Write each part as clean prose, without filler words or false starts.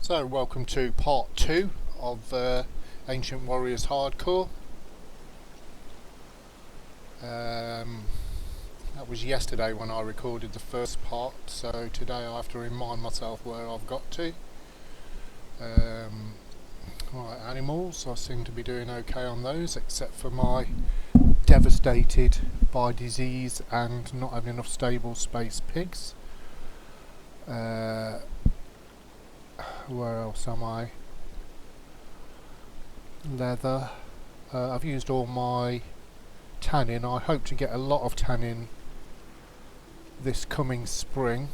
So welcome to part 2 of Ancient Warriors Hardcore. That was yesterday when I recorded the first part, so today I have to remind myself where I've got to. Right, animals, I seem to be doing okay on those, except for my devastated by disease and not having enough stable space pigs. Where else am I? Leather. I've used all my tannin. I hope to get a lot of tannin this coming spring,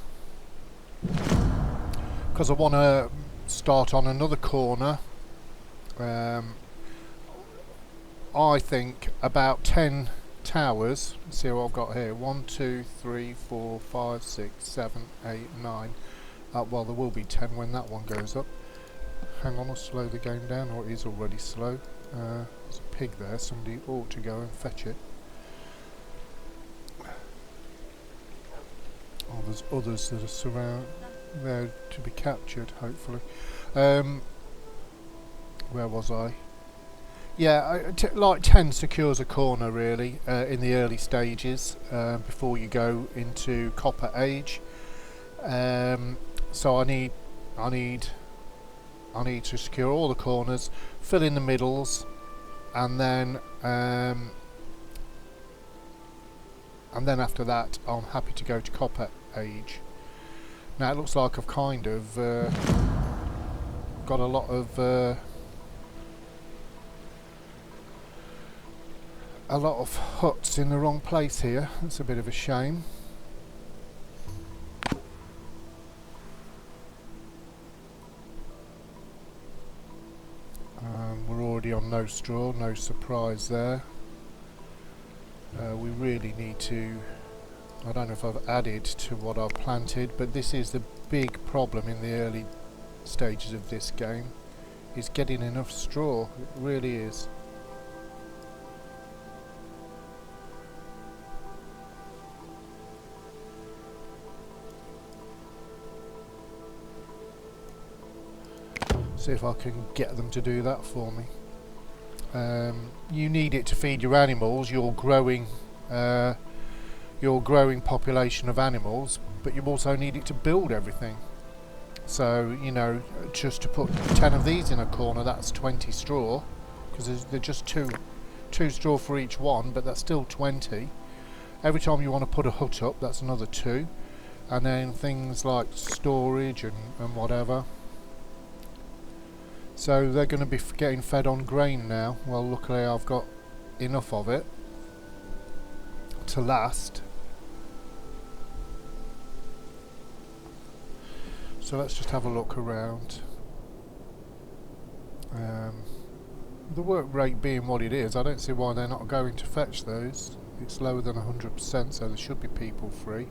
because I want to start on another corner. I think about 10 towers. Let's see what I've got here. 1, 2, 3, 4, 5, 6, 7, 8, 9. Well, there will be 10 when that one goes up. Hang on, I'll slow the game down, or it is already slow. There's a pig there, somebody ought to go and fetch it. Oh, there's others that are there to be captured, hopefully. Where was I? Yeah, like 10 secures a corner really in the early stages before you go into Copper Age. So I need to secure all the corners, fill in the middles, and then after that I'm happy to go to Copper Age. Now it looks like I've kind of got a lot of huts in the wrong place here. That's a bit of a shame. We're already on no straw, no surprise there. We really need to, I don't know if I've added to what I've planted, but this is the big problem in the early stages of this game, is getting enough straw. It really is. See if I can get them to do that for me. You need it to feed your animals, your growing population of animals, but you also need it to build everything. So, you know, just to put 10 of these in a corner, that's 20 straw, because they're just two straw for each one, but that's still 20. Every time you want to put a hut up, that's another 2. And then things like storage and whatever. So they're going to be getting fed on grain now. Well, luckily I've got enough of it to last. So let's just have a look around. The work rate being what it is, I don't see why they're not going to fetch those. It's lower than 100%, so there should be people free.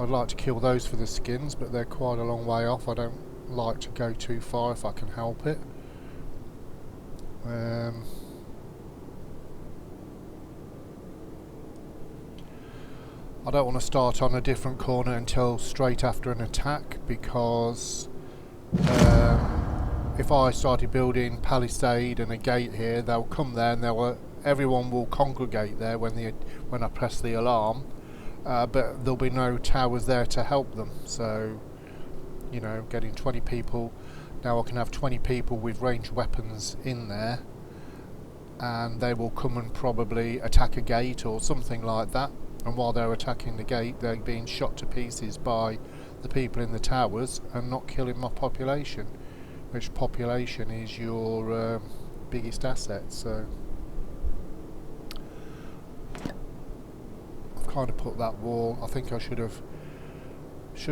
I'd like to kill those for the skins, but they're quite a long way off. I don't like to go too far if I can help it. I don't want to start on a different corner until straight after an attack, because if I started building palisade and a gate here, they'll come there and everyone will congregate there when I press the alarm. But there'll be no towers there to help them, so, you know, getting 20 people. Now I can have 20 people with ranged weapons in there, and they will come and probably attack a gate or something like that, and while they're attacking the gate they're being shot to pieces by the people in the towers and not killing my population, which population is your biggest asset. So kind of put that wall. I think I should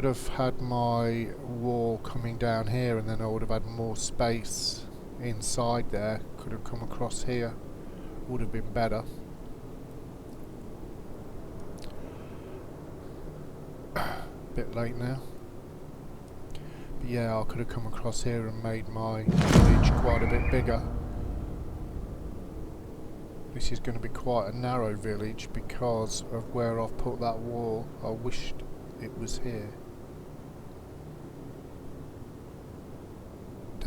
have had my wall coming down here, and then I would have had more space inside there. Could have come across here, would have been better. Bit late now, but yeah, I could have come across here and made my village quite a bit bigger. This is going to be quite a narrow village because of where I've put that wall. I wished it was here.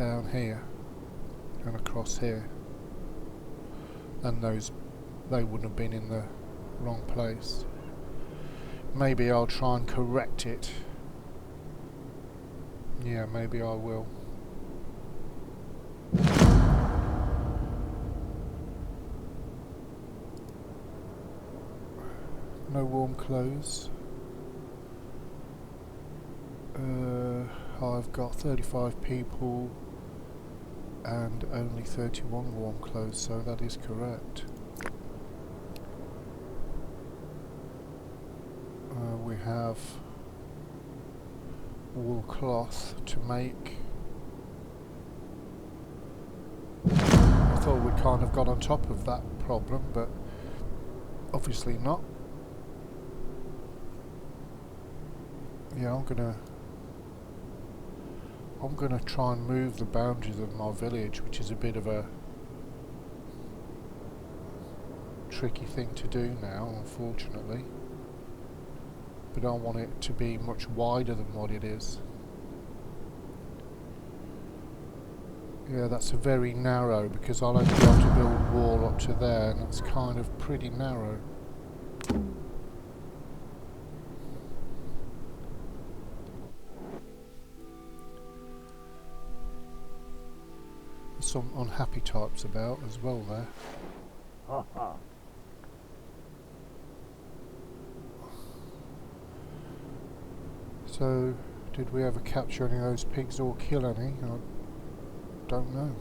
down here and across here, and they wouldn't have been in the wrong place. Maybe I'll try and correct it. Yeah, maybe I will. No warm clothes. I've got 35 people and only 31 warm clothes, so that is correct. We have wool cloth to make. I thought we kind of got on top of that problem, but obviously not. Yeah, I'm gonna try and move the boundaries of my village, which is a bit of a tricky thing to do now, unfortunately. But I want it to be much wider than what it is. Yeah, that's a very narrow, because I'll only be able to build a wall up to there, and that's kind of pretty narrow. There's some unhappy types about as well there. So, did we ever capture any of those pigs or kill any? I don't know.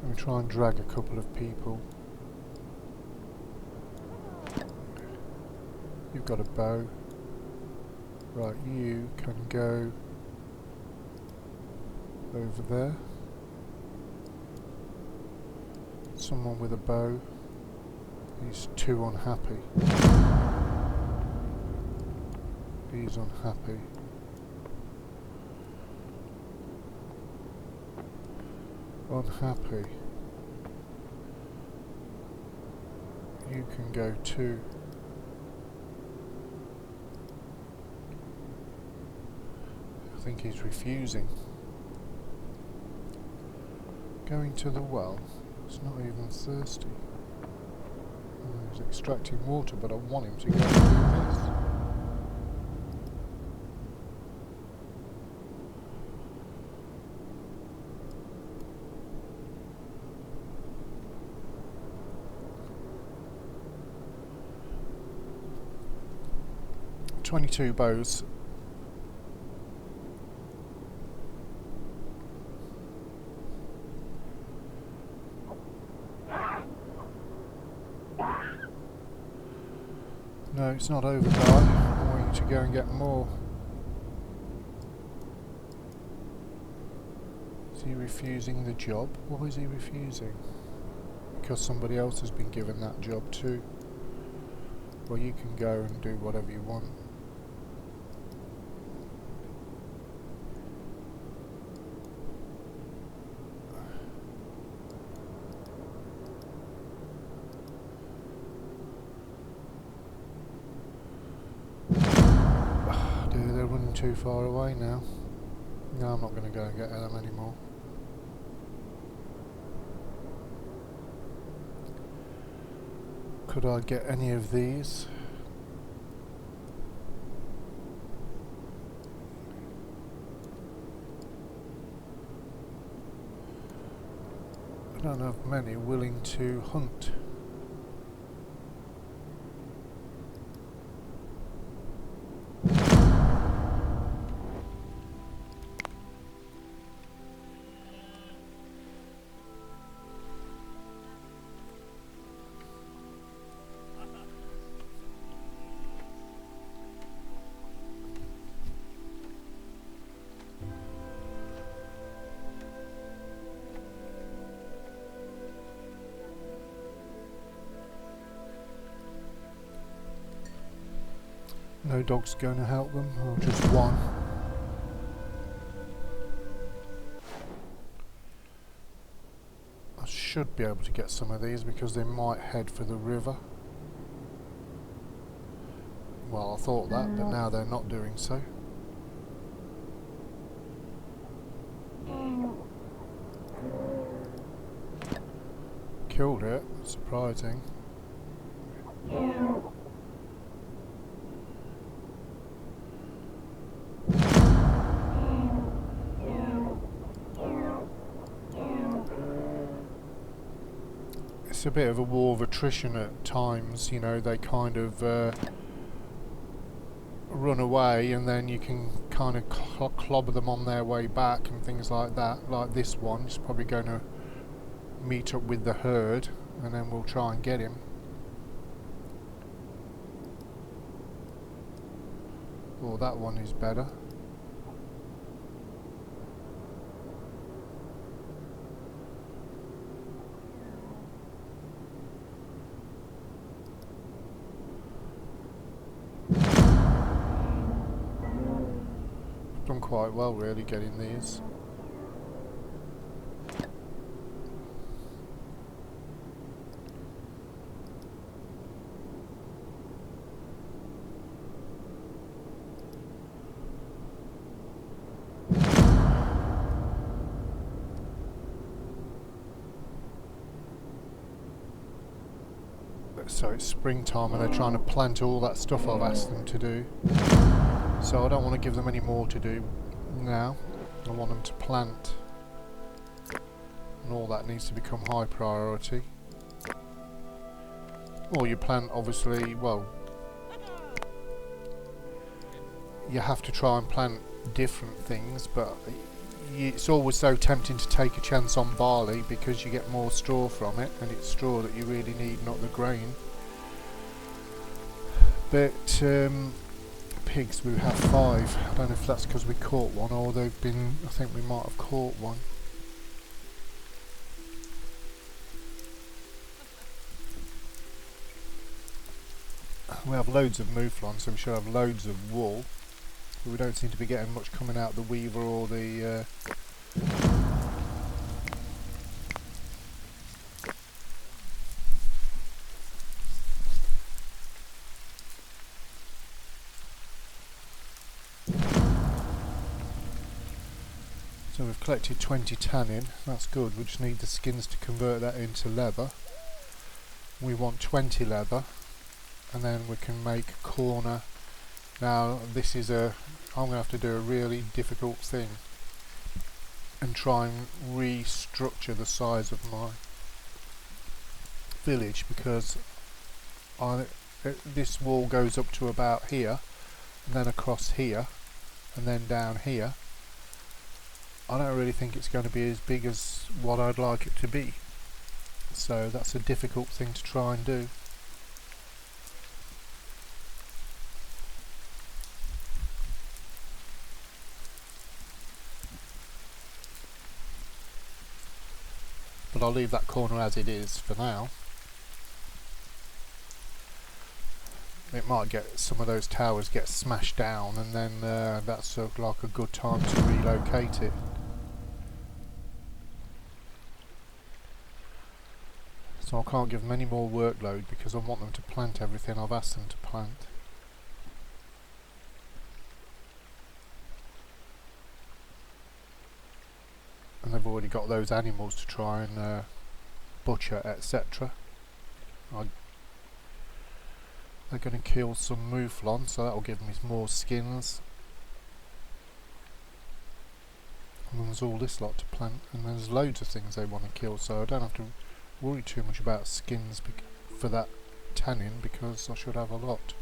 Let me try and drag a couple of people. You've got a bow. Right, you can go over there. Someone with a bow. He's too unhappy. He's unhappy. Unhappy. You can go too. I think he's refusing. Going to the well. He's not even thirsty. Oh, he's extracting water, but I want him to go and do this. "22 bows." No, it's not over, guy. I want you to go and get more. Is he refusing the job? Why is he refusing? Because somebody else has been given that job too. Well, you can go and do whatever you want. They're running too far away now. No, I'm not going to go and get them anymore. Could I get any of these? I don't have many willing to hunt. No dog's going to help them, or just one. should be able to get some of these because they might head for the river. Well, I thought that, but now they're not doing so. Killed it, surprising. It's a bit of a war of attrition at times, you know, they kind of run away and then you can kind of clobber them on their way back and things like that. Like this one is probably going to meet up with the herd and then we'll try and get him. Oh, that one is better. Done quite well really getting these. So it's springtime and they're trying to plant all that stuff I've asked them to do. So I don't want to give them any more to do now. I want them to plant. And all that needs to become high priority. Or you plant, obviously, well, you have to try and plant different things, but it's always so tempting to take a chance on barley because you get more straw from it, and it's straw that you really need, not the grain. But pigs, we have 5. I don't know if that's because we caught one or they've been, I think we might have caught one. We have loads of mouflon, so we should have loads of wool. But we don't seem to be getting much coming out the weaver or the So we've collected 20 tannin, that's good. We just need the skins to convert that into leather. We want 20 leather, and then we can make a corner. Now this is I'm going to have to do a really difficult thing and try and restructure the size of my village, because this wall goes up to about here and then across here and then down here. I don't really think it's going to be as big as what I'd like it to be, so that's a difficult thing to try and do. But I'll leave that corner as it is for now. It might get some of those towers get smashed down, and then that's like a good time to relocate it. So I can't give them any more workload because I want them to plant everything I've asked them to plant. And they've already got those animals to try and butcher, etc. They're going to kill some mouflon, so that'll give me more skins. And then there's all this lot to plant, and there's loads of things they want to kill, so I don't have to worry too much about skins for that tannin, because I should have a lot.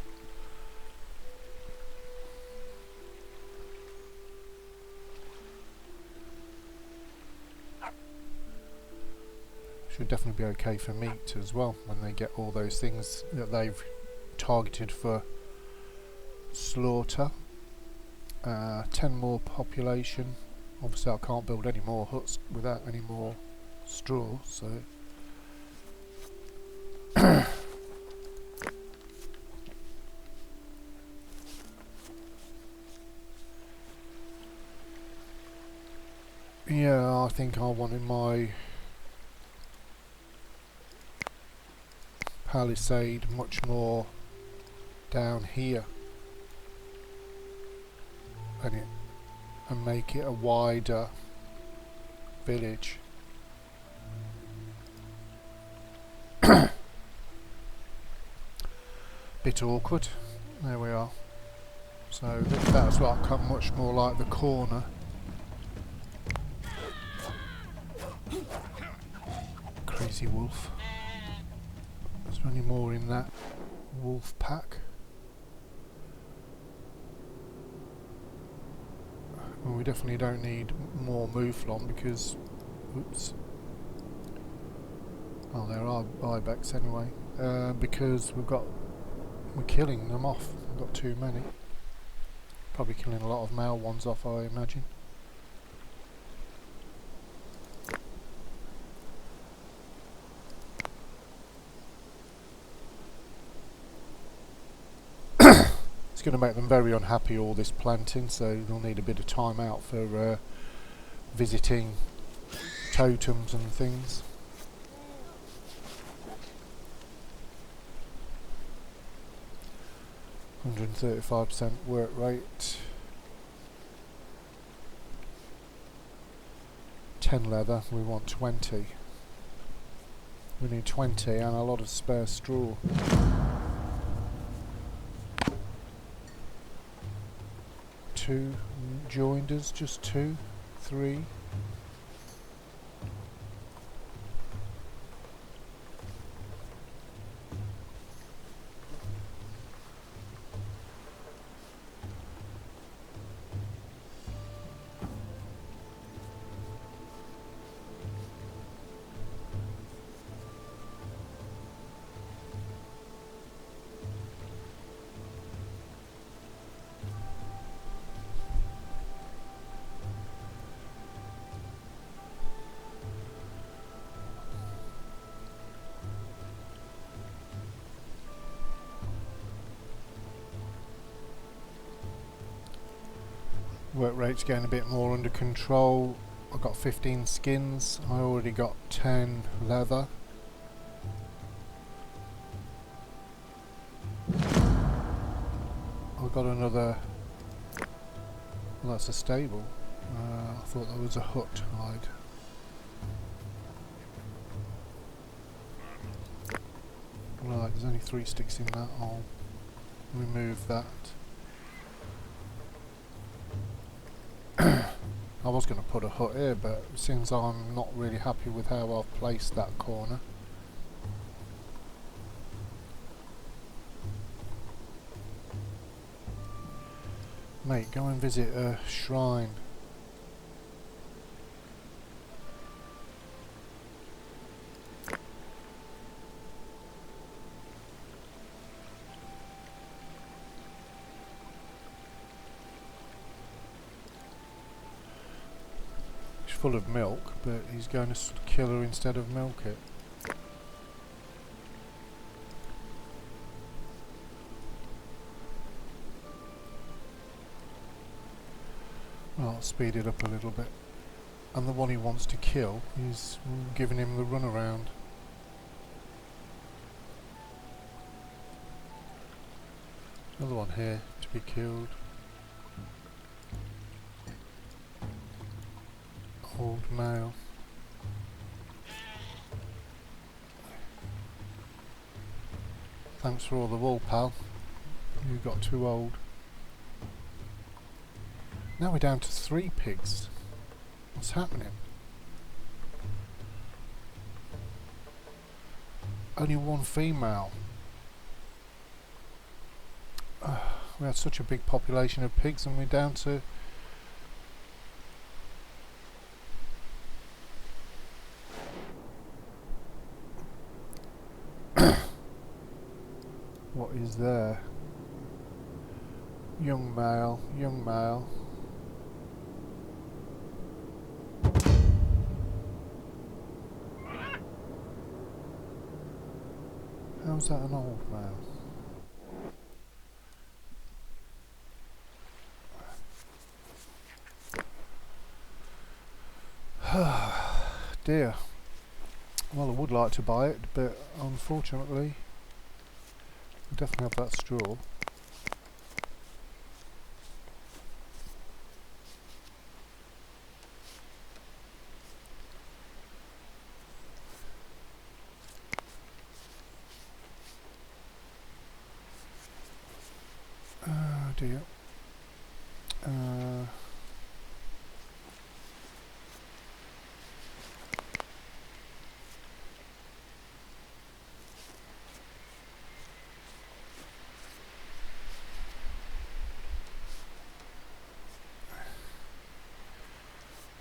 Should definitely be okay for meat as well when they get all those things that they've targeted for slaughter. 10 more population. Obviously I can't build any more huts without any more straw, so yeah, I think I wanted my palisade much more down here and make it a wider village. Bit awkward. There we are. So that's like much more like the corner. Crazy wolf. Is there any more in that wolf pack? Well, we definitely don't need more mouflon because, oops. Oh, there are ibex anyway. Because we're killing them off. We've got too many. Probably killing a lot of male ones off, I imagine. It's going to make them very unhappy, all this planting, so they'll need a bit of time out for visiting totems and things. 135% work rate. 10 leather, we want 20. We need 20 and a lot of spare straw. Two joinders, just 2, 3. Work rate's getting a bit more under control. I've got 15 skins. I already got 10 leather. I've got another. Well, that's a stable. I thought that was a hut hide. Right, there's only 3 sticks in that. I'll remove that. I was going to put a hut here, but since I'm not really happy with how I've placed that corner, mate, go and visit a shrine. Full of milk, but he's going to kill her instead of milk it. Well, I'll speed it up a little bit. And the one he wants to kill, he's giving him the runaround. Another one here to be killed. Old male. Thanks for all the wool, pal. You got too old. Now we're down to 3 pigs. What's happening? Only 1 female. We had such a big population of pigs and we're down to what is there? Young male, young male. How's that an old male? Dear. Well, I would like to buy it, but unfortunately We definitely have that straw. Oh dear.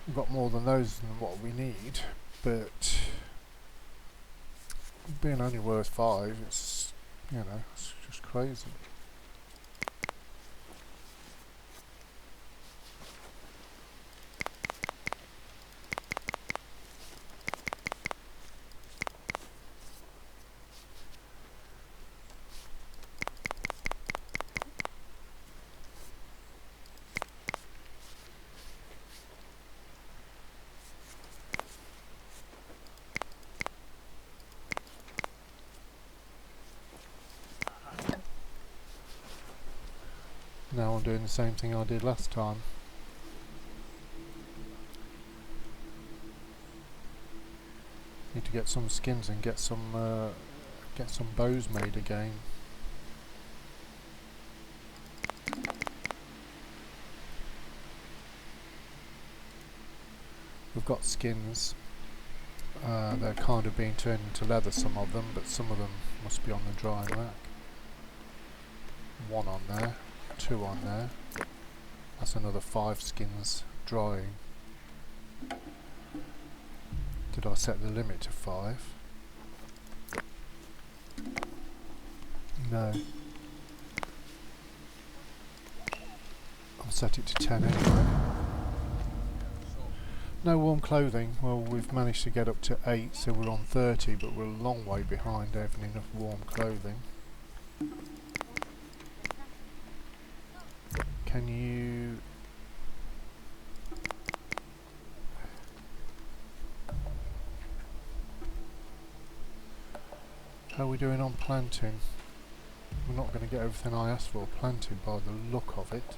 We've got more than those than what we need, but being only worth 5, it's, you know, it's just crazy. Now I'm doing the same thing I did last time. Need to get some skins and get some bows made again. We've got skins. They're kind of being turned into leather, some of them, but some of them must be on the drying rack. 1 on there, 2 on there. That's another 5 skins drying. Did I set the limit to 5? No. I'll set it to 10 anyway. No warm clothing. Well, we've managed to get up to 8, so we're on 30, but we're a long way behind having enough warm clothing. Can you... How are we doing on planting? We're not going to get everything I asked for planted by the look of it.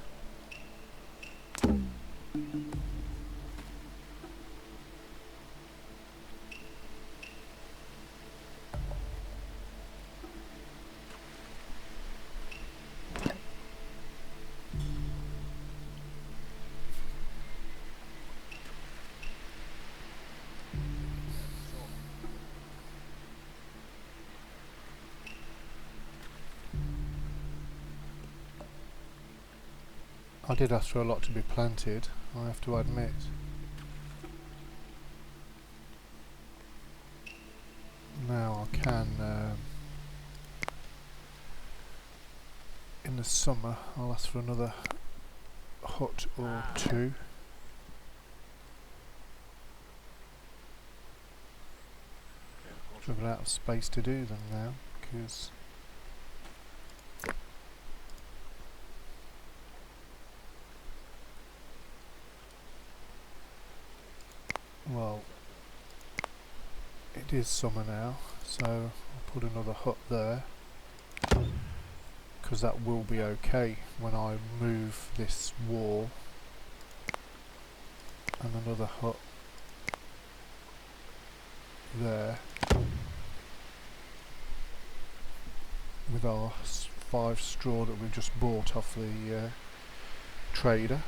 I did ask for a lot to be planted, I have to admit. Now I can, in the summer, I'll ask for another hut or 2. Struggle out of space to do them now, because well, it is summer now, so I'll put another hut there, because that will be okay when I move this wall, and another hut there with our 5 straw that we've just bought off the trader,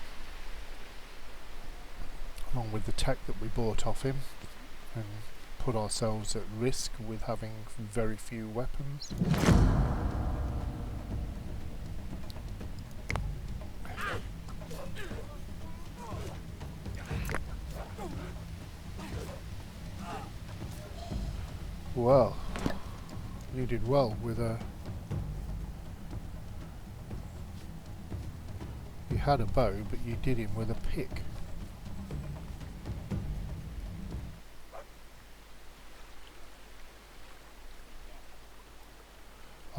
along with the tech that we bought off him, and put ourselves at risk with having very few weapons. Well, you did well with a... You had a bow, but you did him with a pick.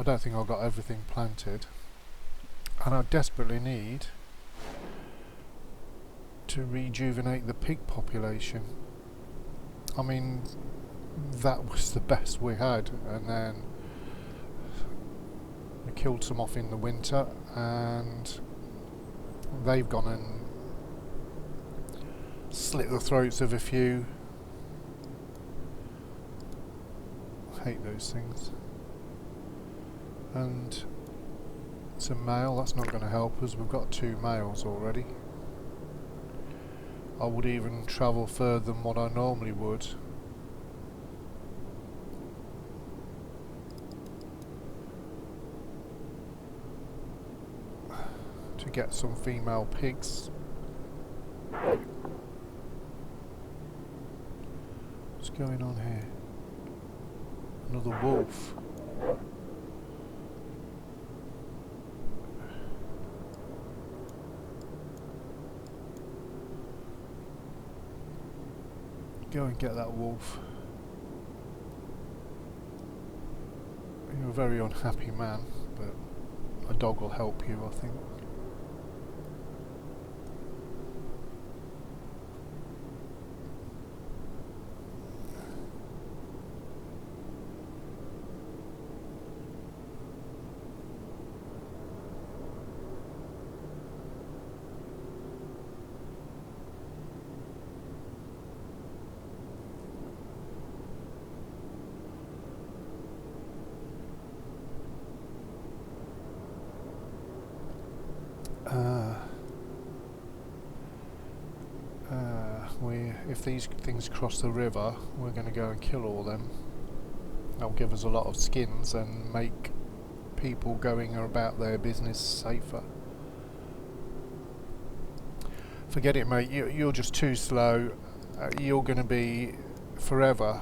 I don't think I got everything planted, and I desperately need to rejuvenate the pig population. I mean, that was the best we had, and then I killed some off in the winter, and they've gone and slit the throats of a few. I hate those things. And it's a male, that's not going to help us, we've got 2 males already. I would even travel further than what I normally would to get some female pigs. What's going on here? Another wolf. Go and get that wolf. You're a very unhappy man, but a dog will help you, I think. If these things cross the river, we're going to go and kill all them. That'll give us a lot of skins and make people going about their business safer. Forget it, mate. You're just too slow. You're going to be forever.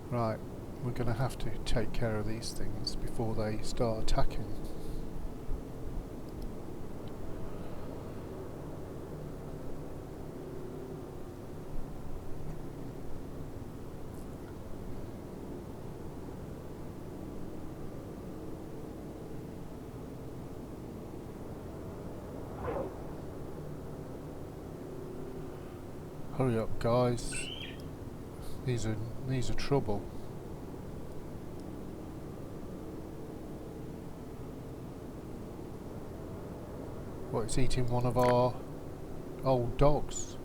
Right. We're going to have to take care of these things before they start attacking. Hurry up, guys. These are trouble. What, it's eating one of our old dogs.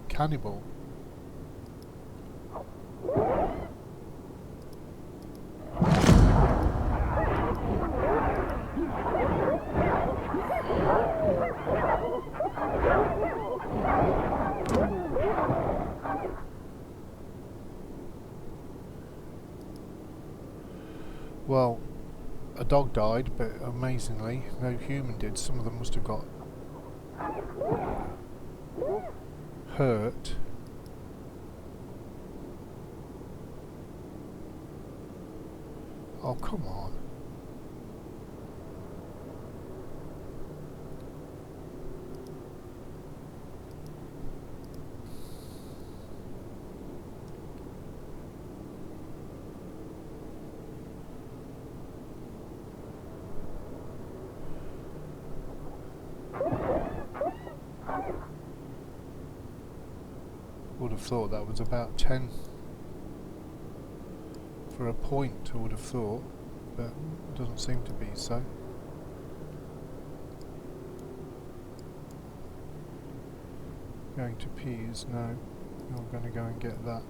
Cannibal. Well, a dog died, but amazingly, no human did. Some of them must have got hurt. Oh, come on. Would have thought that was about 10 for a point, I would have thought, but it doesn't seem to be so. Going to peas? No, you're going to go and get that.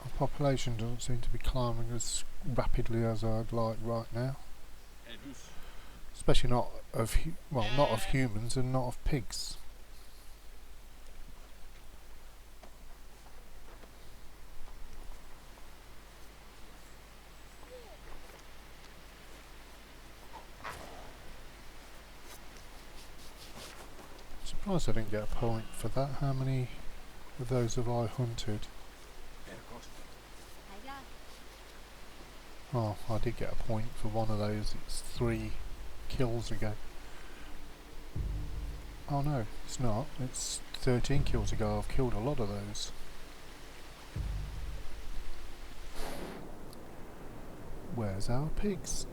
Our population doesn't seem to be climbing as rapidly as I'd like right now. Especially not of not of humans and not of pigs. Surprised I didn't get a point for that. How many of those have I hunted? Oh, I did get a point for one of those. It's 3 kills ago. Oh no, it's not. It's 13 kills ago. I've killed a lot of those. Where's our pigs?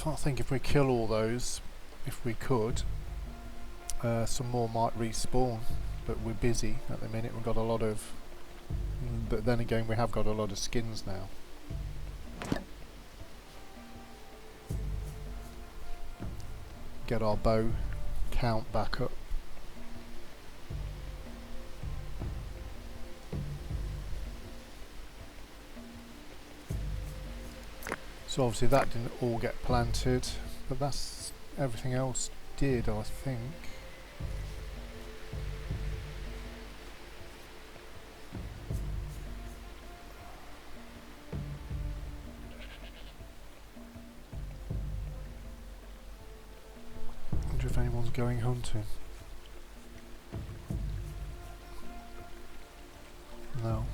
I think if we kill all those, if we could, some more might respawn, but we're busy at the minute. We've got a lot of, but then again we have got a lot of skins now. Get our bow count back up. So obviously that didn't all get planted, but that's everything else did, I think. I wonder if anyone's going hunting. No.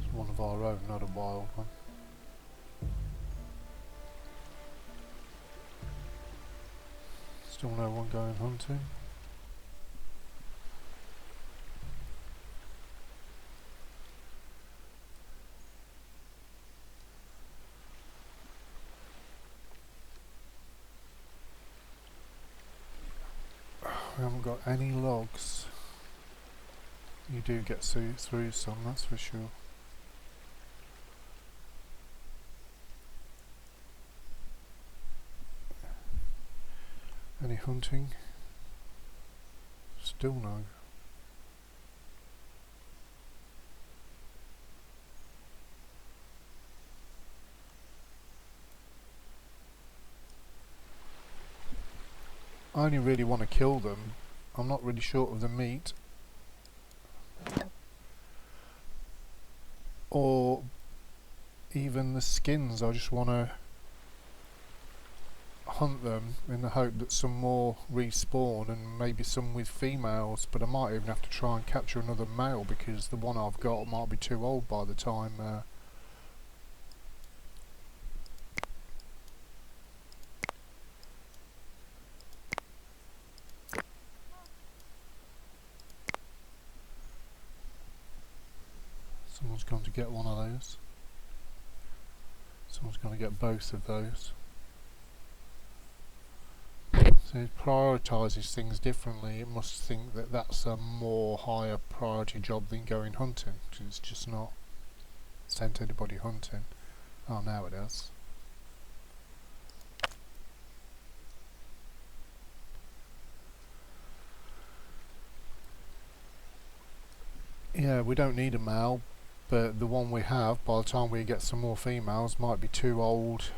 It's one of our own, not a wild one. Still no one going hunting. We haven't got any logs. You do get through some, that's for sure. Any hunting? Still no. I only really want to kill them. I'm not really short of the meat. Or even the skins. I just want to hunt them in the hope that some more respawn, and maybe some with females, but I might even have to try and capture another male because the one I've got might be too old by the time someone's going to get one of those. Someone's going to get both of those. So it prioritises things differently. It must think that that's a more higher priority job than going hunting, because it's just not sent anybody hunting. Oh, now it is. Yeah, we don't need a male, but the one we have, by the time we get some more females, might be too old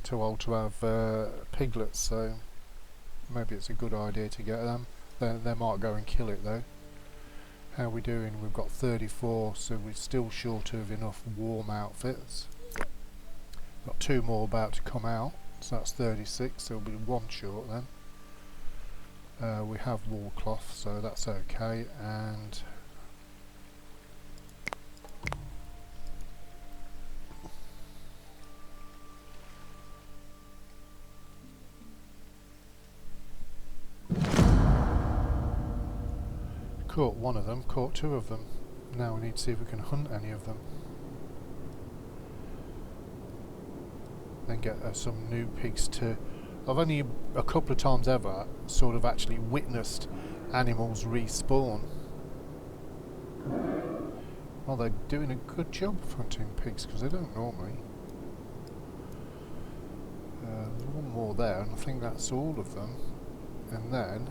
to have piglets, so maybe it's a good idea to get them. They might go and kill it though. How are we doing? We've got 34, so we're still short of enough warm outfits. Got 2 more about to come out, so that's 36, so we'll be 1 short then. We have wool cloth, so that's okay, and caught one of them, caught 2 of them. Now we need to see if we can hunt any of them. Then get some new pigs to... I've only a couple of times ever sort of actually witnessed animals respawn. Well, they're doing a good job of hunting pigs because they don't normally. There's one more there, and I think that's all of them. And then,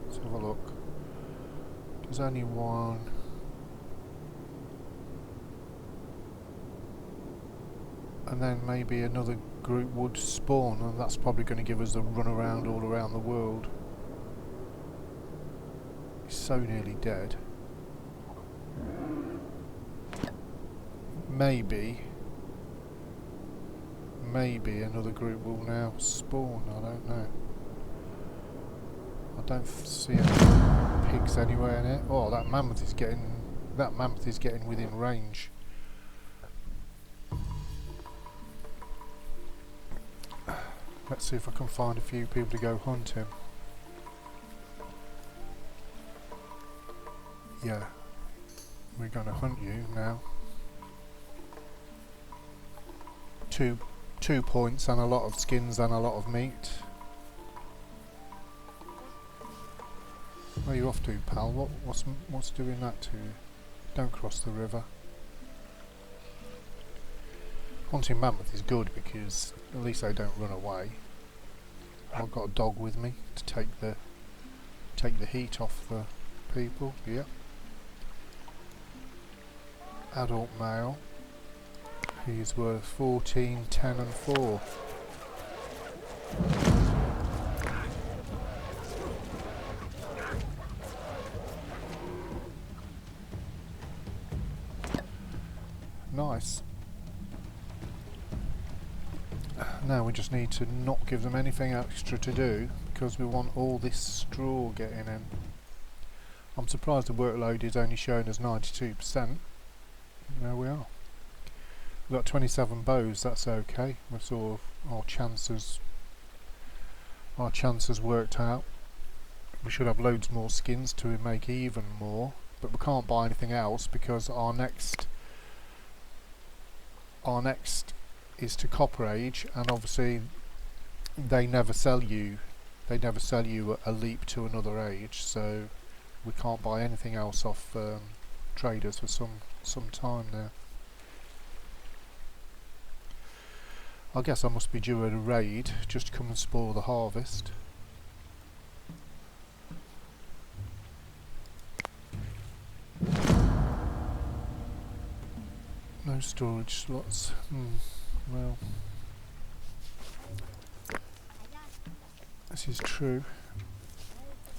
let's have a look. There's only one. And then maybe another group would spawn, and that's probably going to give us a run around all around the world. He's so nearly dead. maybe another group will now spawn. I don't know. I don't see any pigs anywhere in it. Oh, that mammoth is getting within range. Let's see if I can find a few people to go hunt him. Yeah, we're going to hunt you now. 2 points and a lot of skins and a lot of meat. Where are you off to, pal? What's doing that to you? Don't cross the river. Hunting mammoth is good because at least they don't run away. I've got a dog with me to take the heat off the people. Yep. Adult male. He's worth 14, 10 and 4. Nice. Now we just need to not give them anything extra to do because we want all this straw getting in. I'm surprised the workload is only showing as 92%. There we are. We've got 27 bows, that's okay. We're sort of our chances worked out. We should have loads more skins to make even more, but we can't buy anything else because our next is to Copper Age, and obviously they never sell you a leap to another age, so we can't buy anything else off traders for some time now. I guess I must be due at a raid just to come and spoil the harvest. No storage slots. Well, this is true.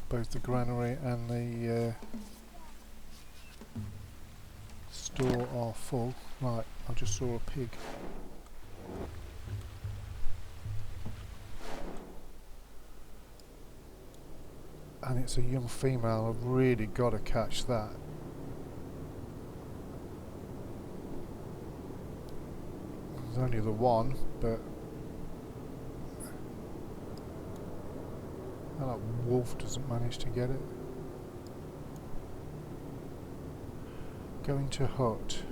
Both the granary and the store are full. Right, I just saw a pig. And it's a young female. I've really got to catch that. There's only the one, but that wolf doesn't manage to get it. Going to hut.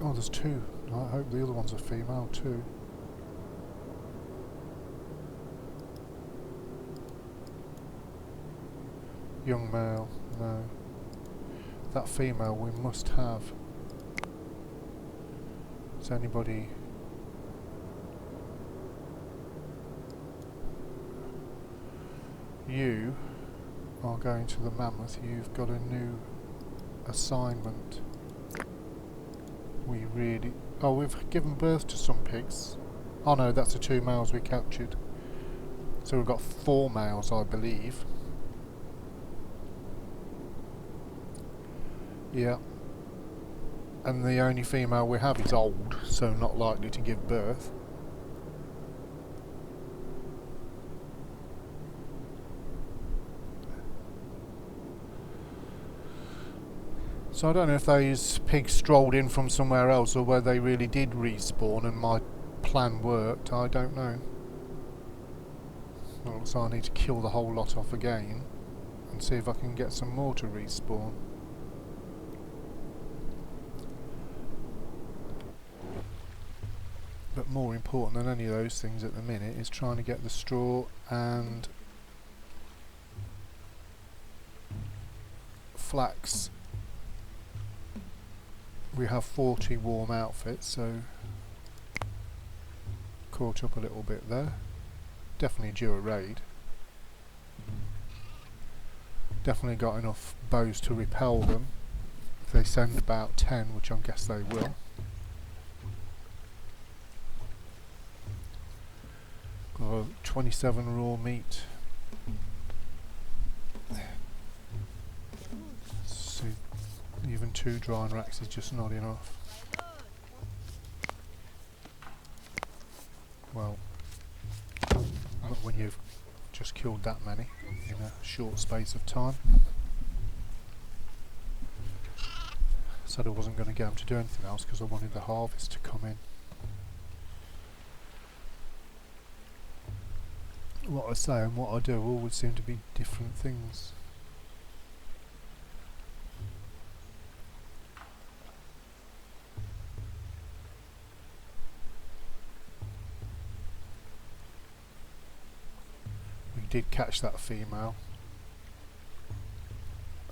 Oh, there's 2. I hope the other one's a female too. Young male, no. That female we must have. Is anybody... You are going to the mammoth. You've got a new assignment. We really... Oh, we've given birth to some pigs. Oh no, that's the 2 males we captured. So we've got 4 males, I believe. Yeah. And the only female we have is old, so not likely to give birth. So I don't know if those pigs strolled in from somewhere else or whether they really did respawn and my plan worked. I don't know. So I need to kill the whole lot off again and see if I can get some more to respawn. But more important than any of those things at the minute is trying to get the straw and flax. We have 40 warm outfits, so caught up a little bit there. Definitely due a raid. Definitely got enough bows to repel them. If they send about 10, which I guess they will. Got 27 raw meat. See, even 2 drying racks is just not enough. Well, not when you've just killed that many in a short space of time. Said I wasn't going to get them to do anything else because I wanted the harvest to come in. What I say and what I do always seem to be different things. We did catch that female.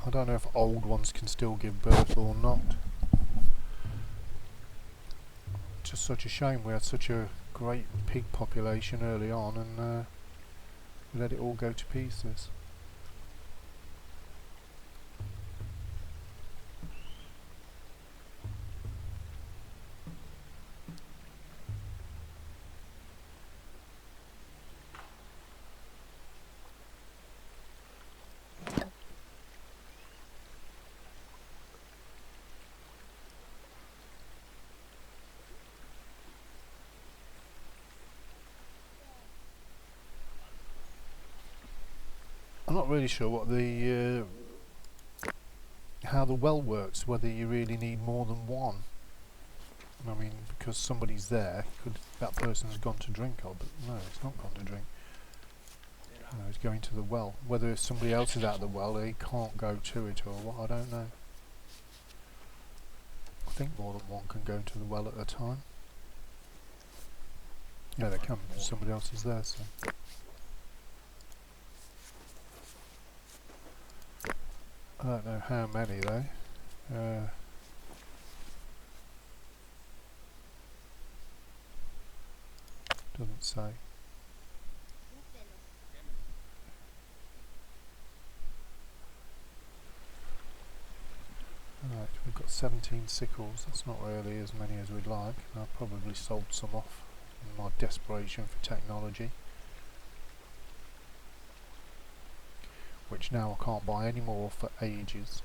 I don't know if old ones can still give birth or not. Just such a shame, we had such a great pig population early on and we let it all go to pieces. I'm not really sure what the how the well works, whether you really need more than one. I mean, because somebody's there, that person's gone to drink, but no, it's not gone to drink. No, it's going to the well. Whether if somebody else is at the well, they can't go to it or what, I don't know. I think more than one can go to the well at a time. Yeah, they can. Somebody else is there, so. I don't know how many though. Doesn't say. Right, we've got 17 sickles. That's not really as many as we'd like. I've probably sold some off in my desperation for technology. Which now I can't buy any more for ages.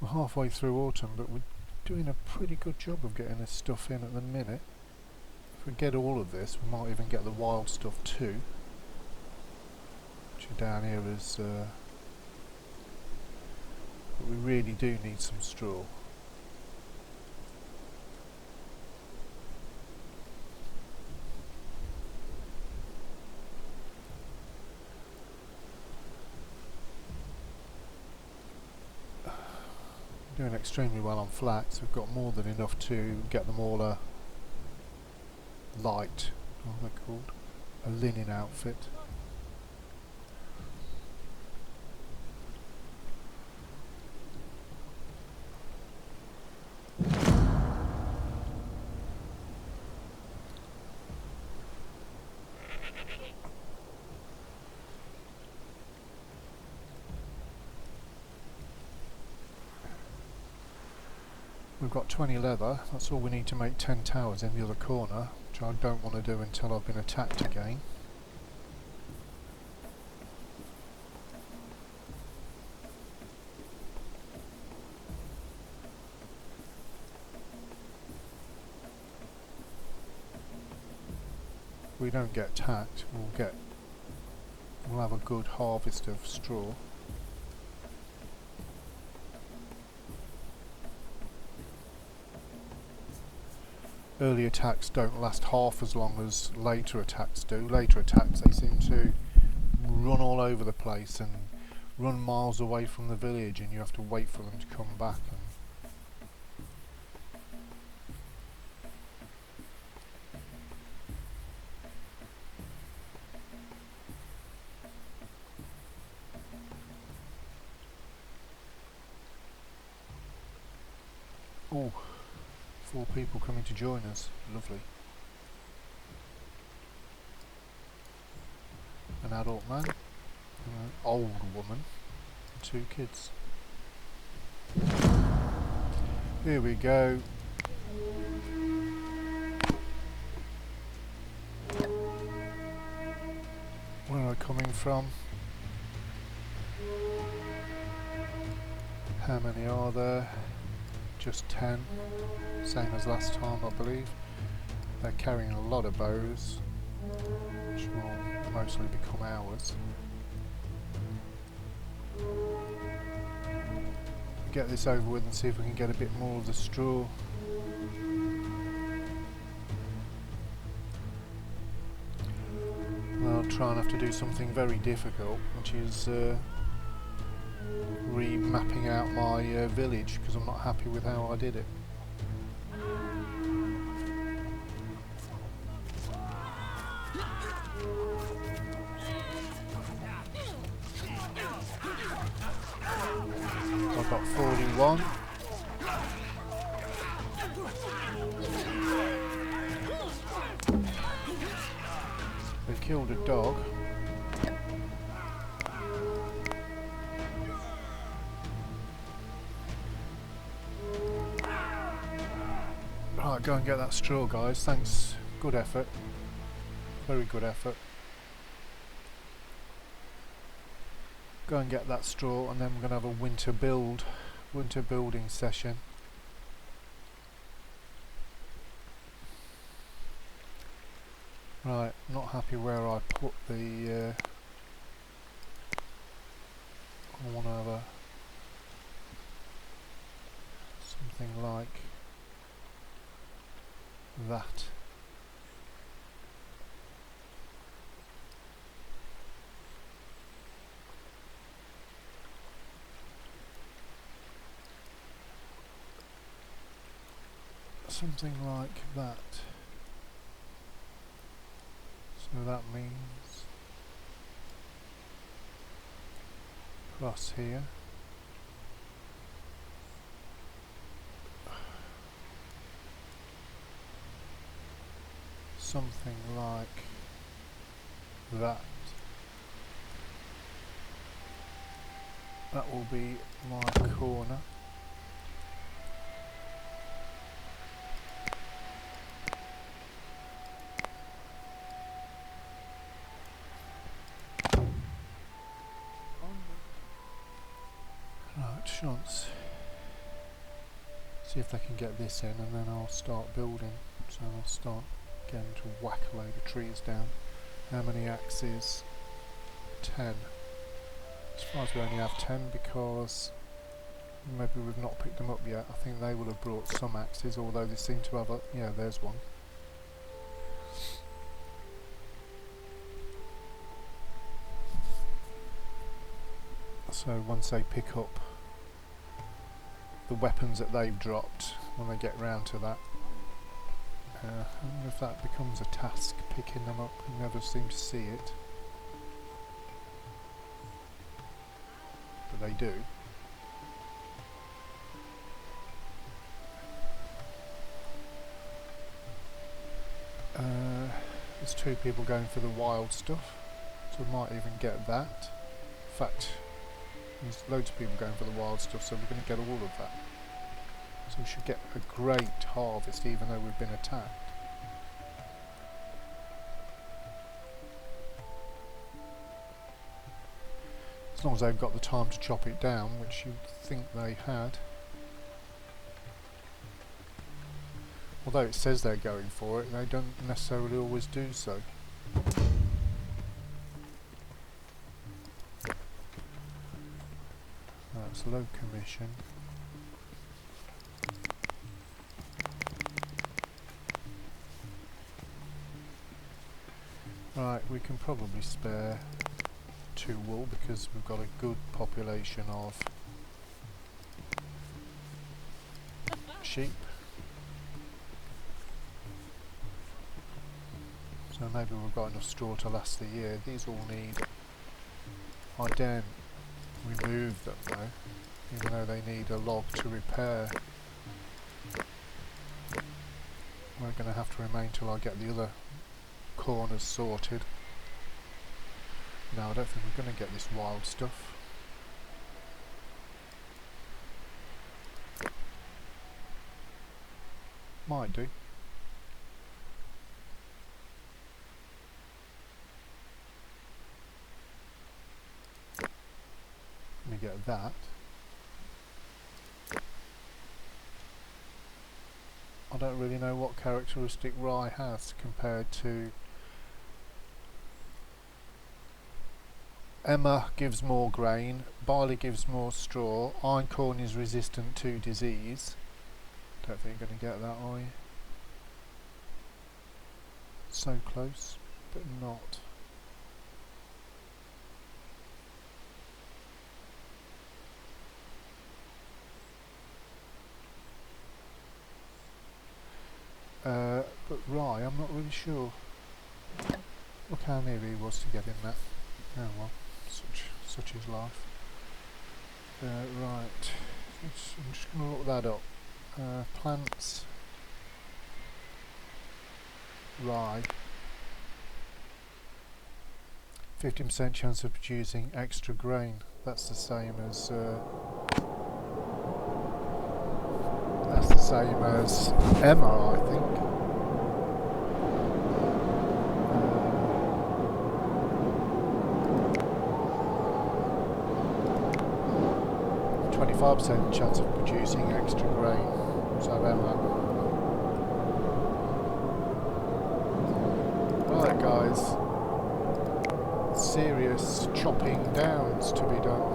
We're halfway through autumn, but we're doing a pretty good job of getting this stuff in at the minute. If we get all of this, we might even get the wild stuff too. Which are down here is... but we really do need some straw. Doing extremely well on flax. We've got more than enough to get them all a light, what are they called? A linen outfit. We've got 20 leather, that's all we need to make 10 towers in the other corner, which I don't want to do until I've been attacked again. If we don't get attacked, we'll have a good harvest of straw. Early attacks don't last half as long as later attacks do. Later attacks, they seem to run all over the place and run miles away from the village, and you have to wait for them to come back. Oh. 4 people coming to join us. Lovely. An adult man, an old woman, and 2 kids. Here we go. Where am I coming from? How many are there? Just 10. Same as last time, I believe. They're carrying a lot of bows, which will mostly become ours. Get this over with and see if we can get a bit more of the straw. I'll try and have to do something very difficult, which is remapping out my village, because I'm not happy with how I did it. I've got 41. They killed a dog. Right, go and get that straw, guys. Thanks. Good effort. Very good effort. Go and get that straw, and then we're going to have a winter building session. Right, not happy where I put the. I want to have something like that. Something like that. So that means plus here. Something like that. That will be my corner. Right, chance. See if they can get this in, and then I'll start building. So I'll start getting to whack a load of trees down. How many axes? 10. As far as we only have 10, because maybe we've not picked them up yet. I think they will have brought some axes, although they seem to have a... yeah, there's one. So once they pick up the weapons that they've dropped, when they get round to that, I wonder if that becomes a task, picking them up. You never seem to see it, but they do. There's 2 people going for the wild stuff, so we might even get that. In fact, there's loads of people going for the wild stuff, so we're going to get all of that. So we should get a great harvest, even though we've been attacked. As long as they've got the time to chop it down, which you'd think they had. Although it says they're going for it, they don't necessarily always do so. That's low commission. Right, we can probably spare 2 wool because we've got a good population of sheep. So maybe we've got enough straw to last the year. These all need... I daren't remove them though, even though they need a log to repair. We're going to have to remain till I get the other corners sorted. No, I don't think we're going to get this wild stuff. Might do. Let me get that. I don't really know what characteristic rye has compared to... Emma gives more grain, barley gives more straw, einkorn is resistant to disease. Don't think you're going to get that, are you? So close, but not. But rye, I'm not really sure. Look how near he was to getting that. Oh well, such is life. Right, I'm just going to look that up. Plants, rye, 15% chance of producing extra grain. That's the same as Emma, I think. 25% chance of producing extra grain. So Emma. Right, guys. Serious chopping downs to be done.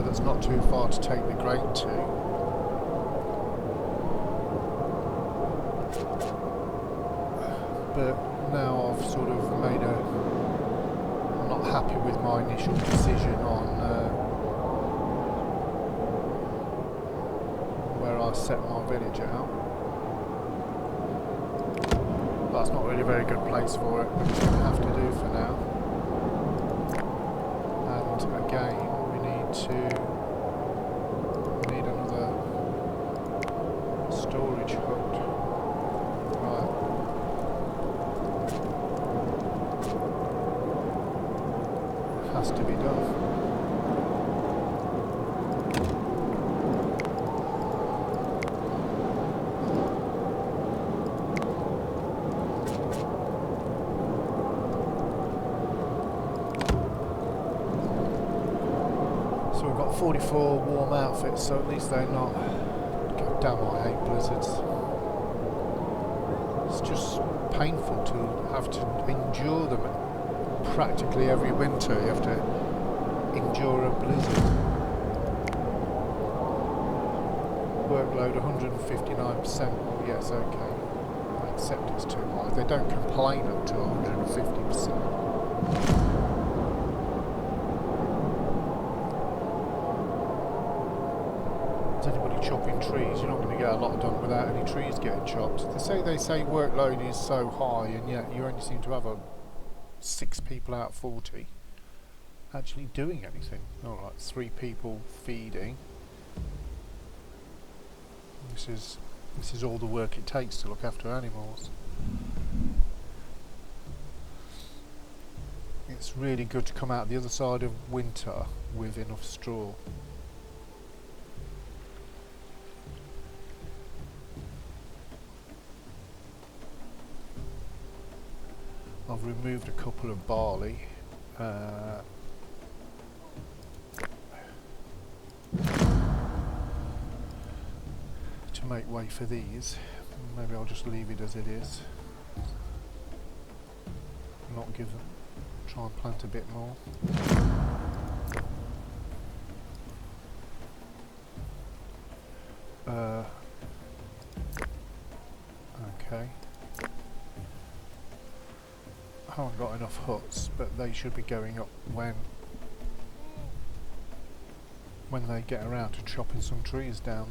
That's not too far to take the grain to. But now I've sort of made I'm not happy with my initial decision on where I set my village out. That's not really a very good place for it, but it's going to have to do for now. And again, need another storage hut. Right. Has to be done. So we've got 44 warm outfits, so at least they're not... God damn, I hate blizzards. It's just painful to have to endure them practically every winter. You have to endure a blizzard. Workload 159%. Well, yes, okay. I accept it's too high. They don't complain up to 150%. Chopping trees, you're not going to get a lot done without any trees getting chopped. They say workload is so high, and yet you only seem to have 6 people out of 40 actually doing anything. All right, 3 people feeding. This is all the work it takes to look after animals. It's really good to come out the other side of winter with enough straw. I've removed a couple of barley. To make way for these. Maybe I'll just leave it as it is. Not give them. Try and plant a bit more. Okay. I haven't got enough huts, but they should be going up when they get around to chopping some trees down.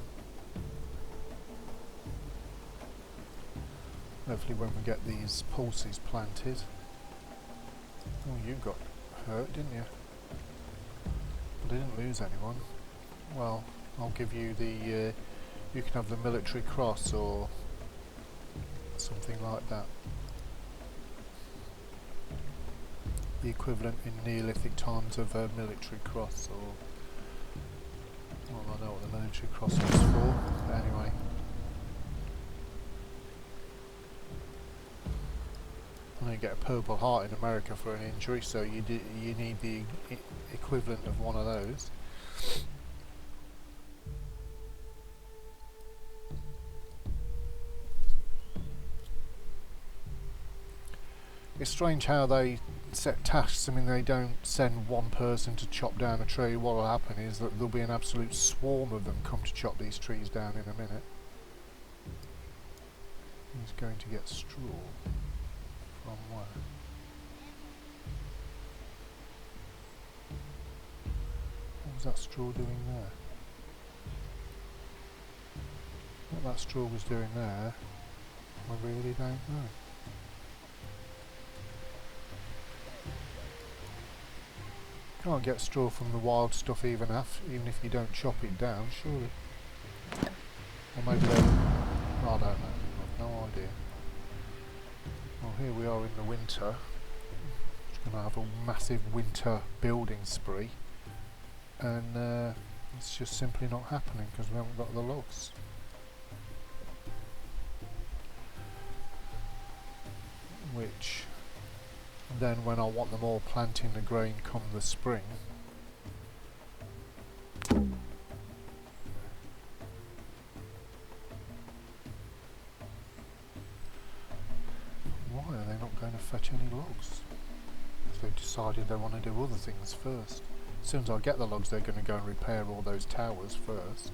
Hopefully when we get these pulses planted. Oh, you got hurt, didn't you? But I didn't lose anyone. Well, I'll give you the... you can have the military cross or something like that. The equivalent in Neolithic times of a military cross, or... well, I know what the military cross was for, but anyway. I know you get a Purple Heart in America for an injury, so you need the equivalent of one of those. It's strange how they set tasks. I mean, they don't send one person to chop down a tree. What will happen is that there'll be an absolute swarm of them come to chop these trees down in a minute. He's going to get straw. From where? What was that straw doing there? What that straw was doing there, I really don't know. Can't get straw from the wild stuff even if you don't chop it down, surely. Or maybe they... I don't know. I've no idea. Well, here we are in the winter. Just going to have a massive winter building spree, and it's just simply not happening because we haven't got the logs. Which then, when I want them all planting the grain come the spring, why are they not going to fetch any logs? If they've decided they want to do other things first. As soon as I get the logs, they're going to go and repair all those towers first.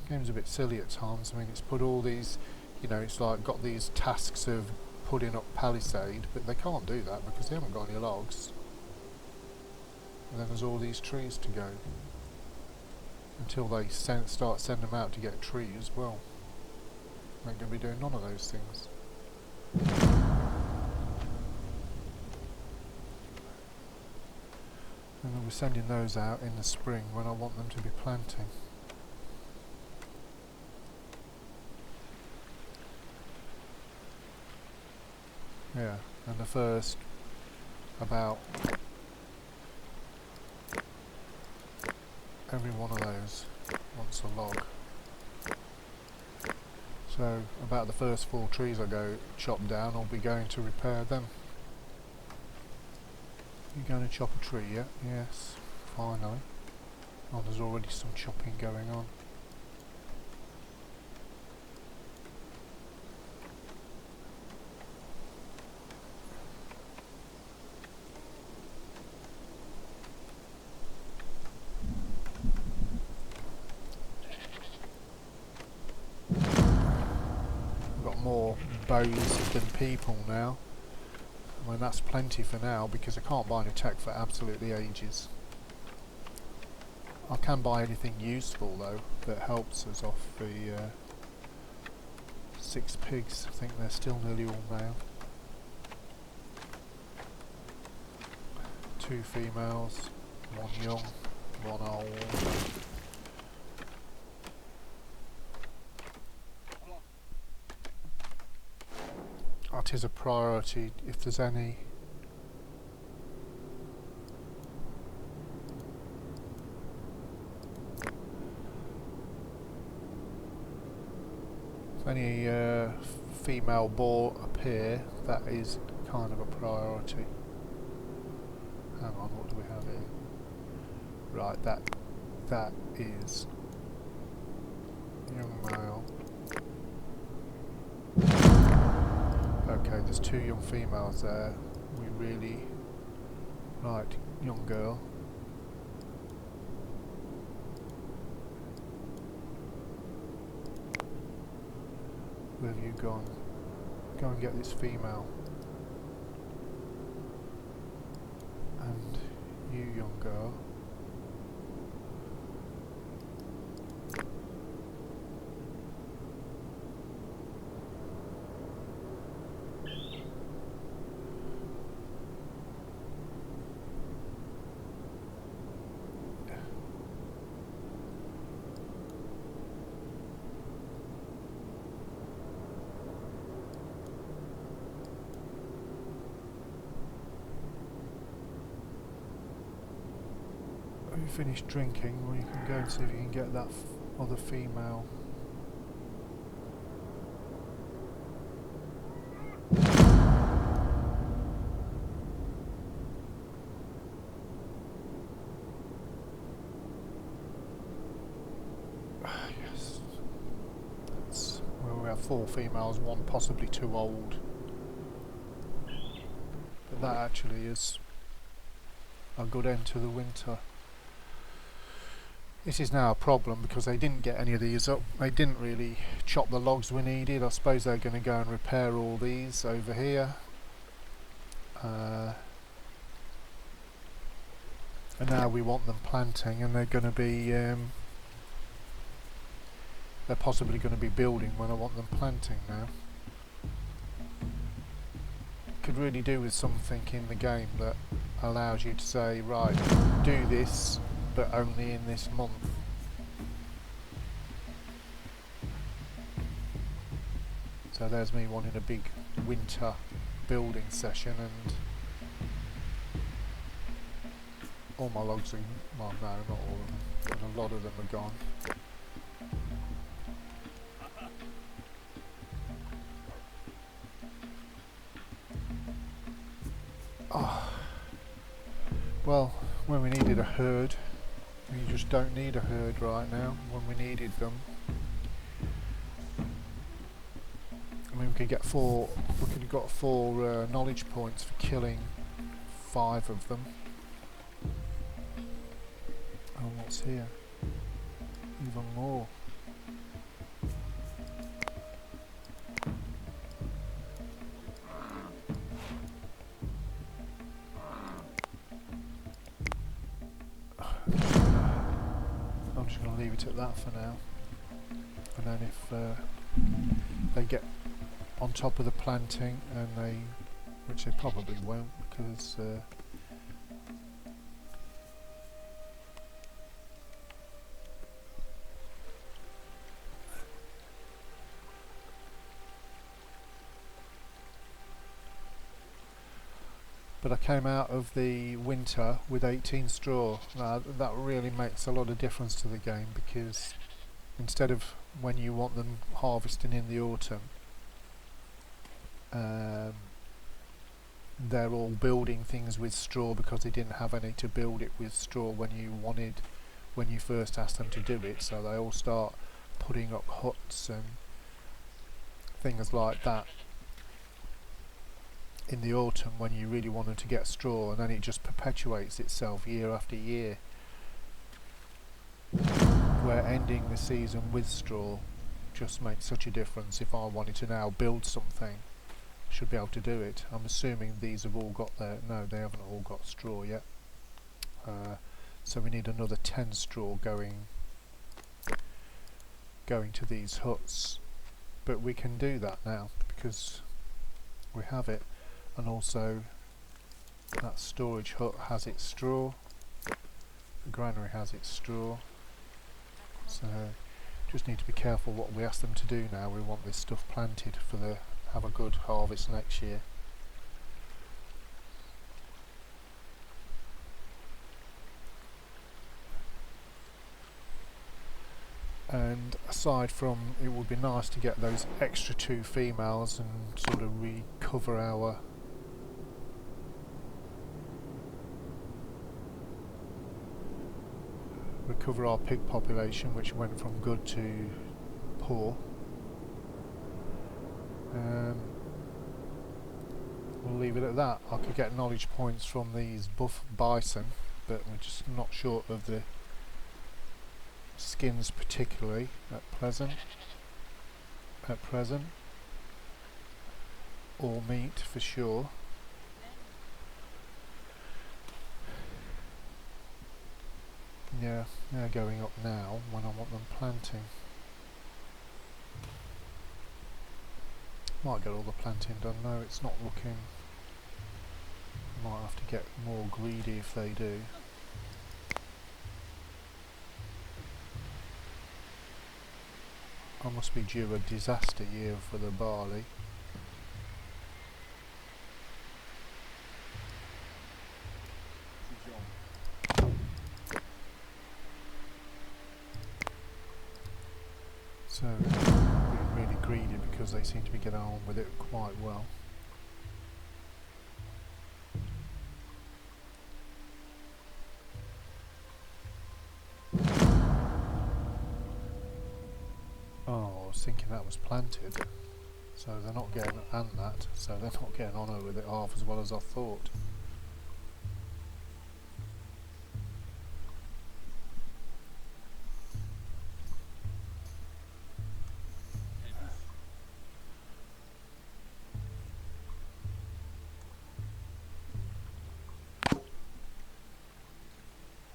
Game's a bit silly at times. I mean, it's put all these, you know, it's like got these tasks of putting up palisade, but they can't do that because they haven't got any logs. And then there's all these trees to go. Until they start sending them out to get trees, well, they're going to be doing none of those things. And we'll be sending those out in the spring when I want them to be planting. Yeah, and the first about every one of those wants a log. So about the first 4 trees I go chop down, I'll be going to repair them. You going to chop a tree yet? Yes, finally. Oh, there's already some chopping going on. more bows than people now. I mean, that's plenty for now because I can't buy any tech for absolutely ages. I can buy anything useful though that helps us off the 6 pigs. I think they're still nearly all male. 2 females, 1 young, 1 old. That is a priority if there's any. If any female boar appear, that is kind of a priority. Hang on, what do we have here? Right, that is young male. Okay, there's 2 young females there. We really... Right, young girl. Where have you gone? Go and get this female. And you, young girl. When you finish drinking, well, you can go and see if you can get that other female. Yes. That's, well, we have 4 females, 1 possibly too old. But that actually is a good end to the winter. This is now a problem because they didn't get any of these up. They didn't really chop the logs we needed. I suppose they're going to go and repair all these over here. And now we want them planting, and they're going to be... they're possibly going to be building when I want them planting now. Could really do with something in the game that allows you to say, right, do this, but only in this month. So there's me wanting a big winter building session, and all my logs are, well no, not all of them, but a lot of them are gone. Oh. Well, when we needed a herd, we just don't need a herd right now. When we needed them, I mean, we could get 4. We could have got 4 knowledge points for killing 5 of them. Oh, what's here? Even more. I'm just going to leave it at that for now, and then if they get on top of the planting, and they, which they probably won't, because but I came out of the winter with 18 straw. Now that really makes a lot of difference to the game, because instead of when you want them harvesting in the autumn, they're all building things with straw because they didn't have any to build it with straw when you first asked them to do it. So they all start putting up huts and things like that in the autumn when you really want them to get straw, and then it just perpetuates itself year after year. We're ending the season with straw just make such a difference. If I wanted to now build something, I should be able to do it. I'm assuming these have all got their... no, they haven't all got straw yet. So we need another 10 straw going to these huts. But we can do that now because we have it. And also that storage hut has its straw. The granary has its straw. So just need to be careful what we ask them to do now. We want this stuff planted for the have a good harvest next year. And aside from, it would be nice to get those extra 2 females and sort of recover our pig population, which went from good to poor. We'll leave it at that. I could get knowledge points from these buff bison, but we're just not sure of the skins particularly at present, or meat for sure. Yeah, they're going up now when I want them planting. Might get all the planting done. No, it's not looking. Might have to get more greedy if they do. I must be due a disaster year for the barley. So being really greedy because they seem to be getting on with it quite well. Oh, I was thinking that was planted. So they're not getting, and that, so they're not getting on with it half as well as I thought.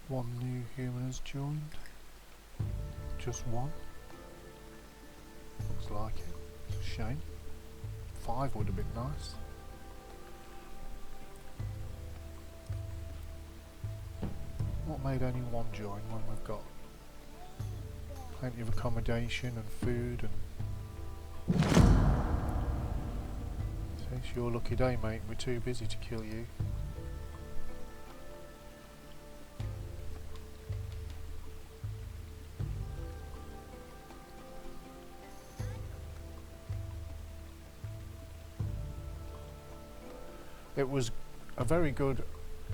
One new human has joined. Just one. Looks like it. It's a shame. 5 would have been nice. What made only one join when we've got plenty of accommodation and food and... So it's your lucky day, mate. We're too busy to kill you. It was a very good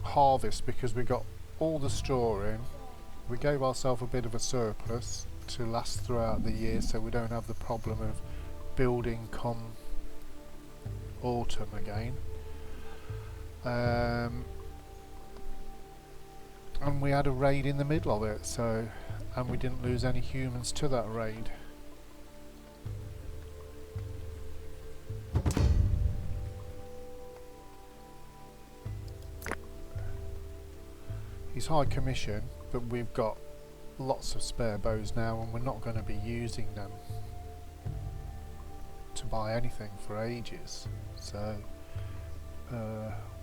harvest because we got all the straw in. We gave ourselves a bit of a surplus to last throughout the year, so we don't have the problem of building come autumn again. And we had a raid in the middle of it, so, and we didn't lose any humans to that raid. He's high commission, but we've got lots of spare bows now and we're not going to be using them to buy anything for ages, so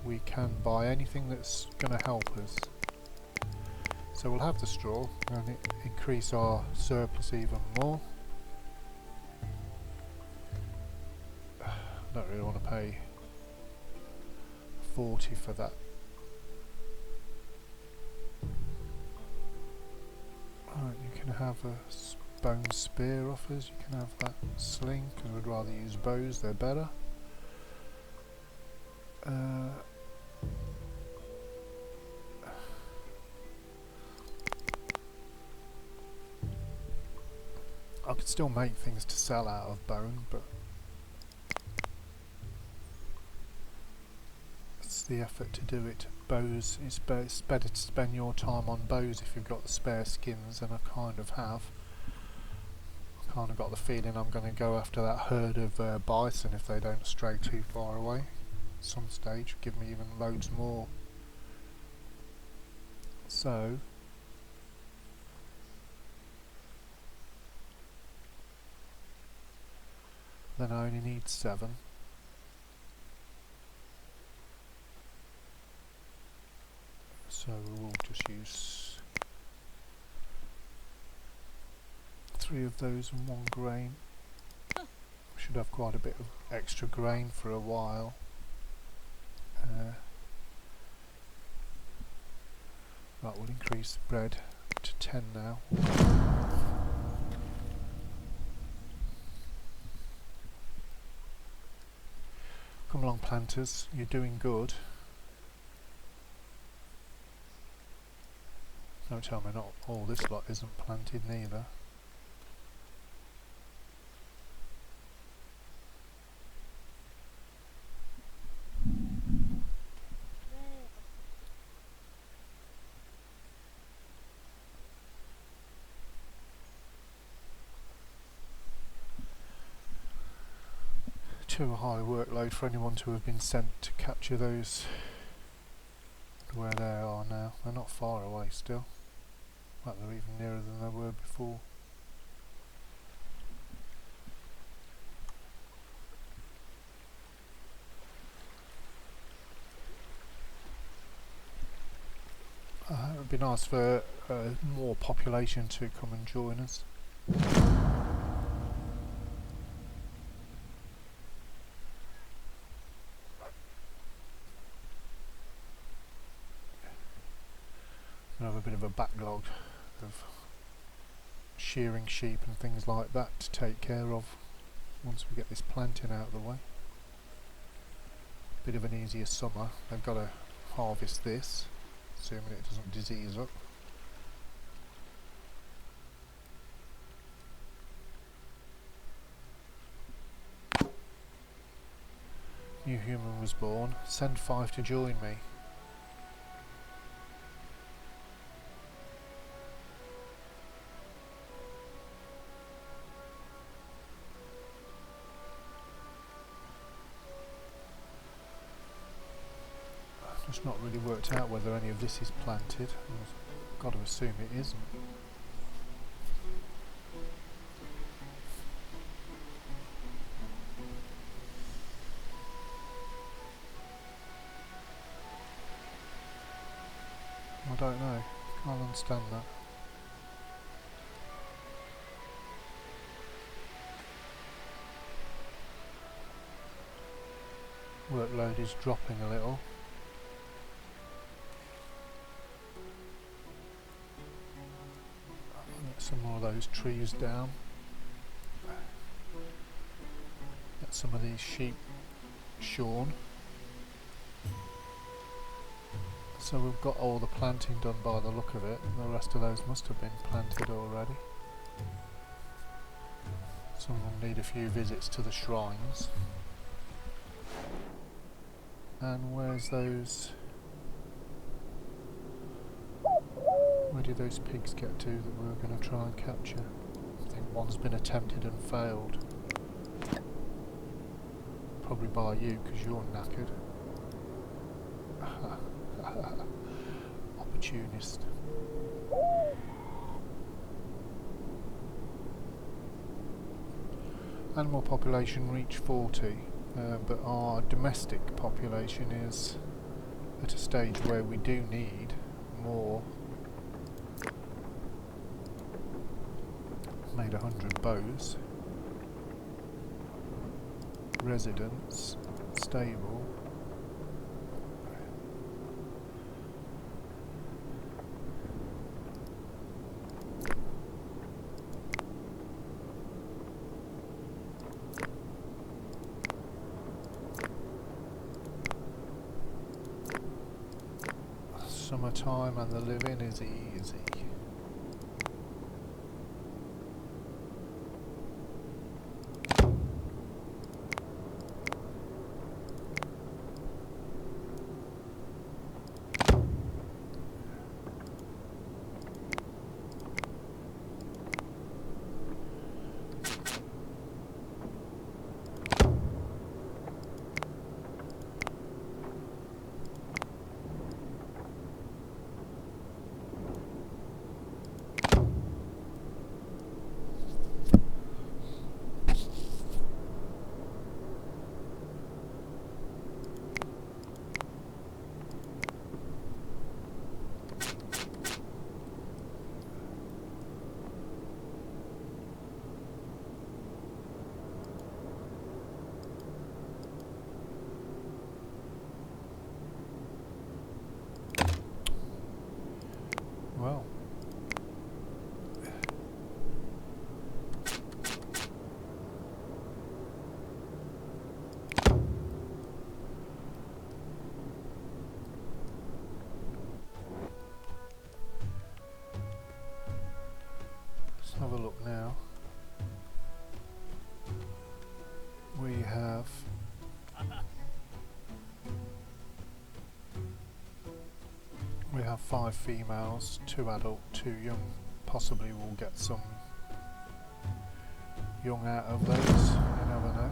we can buy anything that's going to help us. So we'll have the straw and increase our surplus even more. I don't really want to pay 40 for that. Right, you can have a bone spear offers, you can have that sling, because we'd rather use bows, they're better. I could still make things to sell out of bone, but it's the effort to do it. Bows, it's better to spend your time on bows if you've got the spare skins, and I kind of have. I Kind of got the feeling I'm going to go after that herd of bison if they don't stray too far away. At some stage, give me even loads more. So then I only need 7. So we'll just use 3 of those and 1 grain. Should have quite a bit of extra grain for a while. Right, we'll increase the bread to 10 now. Come along, planters, you're doing good. Don't tell me not all this lot isn't planted neither. Too high workload for anyone to have been sent to capture those where they are now. They're not far away still. Like they're even nearer than they were before. It would be nice for more population to come and join us. I have a bit of a backlog of shearing sheep and things like that to take care of once we get this planting out of the way. Bit of an easier summer. They've got to harvest this, assuming it doesn't disease up. New human was born. Send 5 to join me. Just not really worked out whether any of this is planted. I've got to assume it isn't. I don't know. Can't understand that. Workload is dropping a little. Get some more of those trees down. Get some of these sheep shorn. So we've got all the planting done by the look of it. The rest of those must have been planted already. Some of them need a few visits to the shrines. And where's those... Where did those pigs get to that we were going to try and capture? I think one's been attempted and failed. Probably by you, because you're knackered. Opportunist. Animal population reached 40, but our domestic population is at a stage where we do need more. Made 100 bows. Residence, stable. Summertime and the living is easy. We have we have 5 females, 2 adult, 2 young. Possibly we'll get some young out of those, you never know.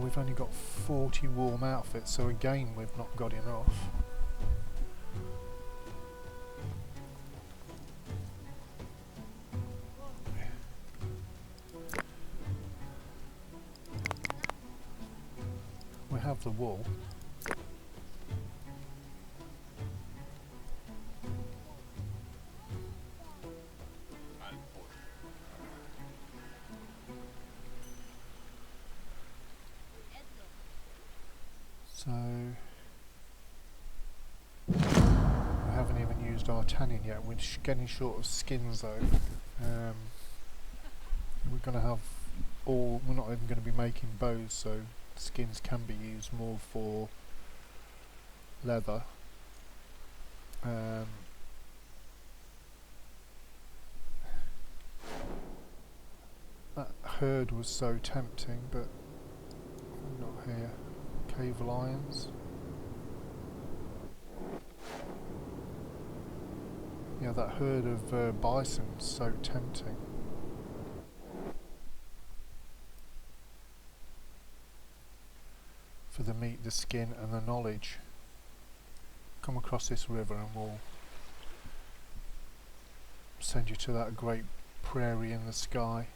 We've only got 40 warm outfits, so again we've not got enough. We have the wool. So we haven't even used our tanning yet. We're getting short of skins though. We're going to have all. We're not even going to be making bows, so skins can be used more for leather. That herd was so tempting, but not here. Cave lions. Yeah, that herd of bison is so tempting. For the meat, the skin and the knowledge. Come across this river and we'll send you to that great prairie in the sky.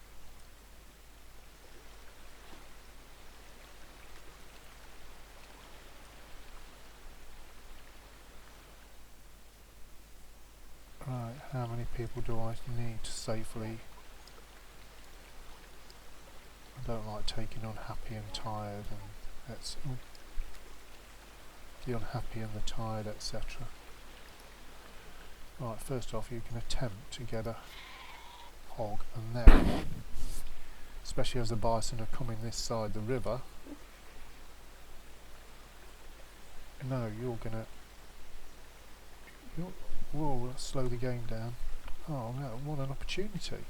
Right, how many people do I need to safely... I don't like taking unhappy and tired, and that's the unhappy and the tired, etc. Right, first off you can attempt to get a hog, and then, especially as the bison are coming this side the river, no, you're gonna... Whoa, let's slow the game down. Oh no, what an opportunity.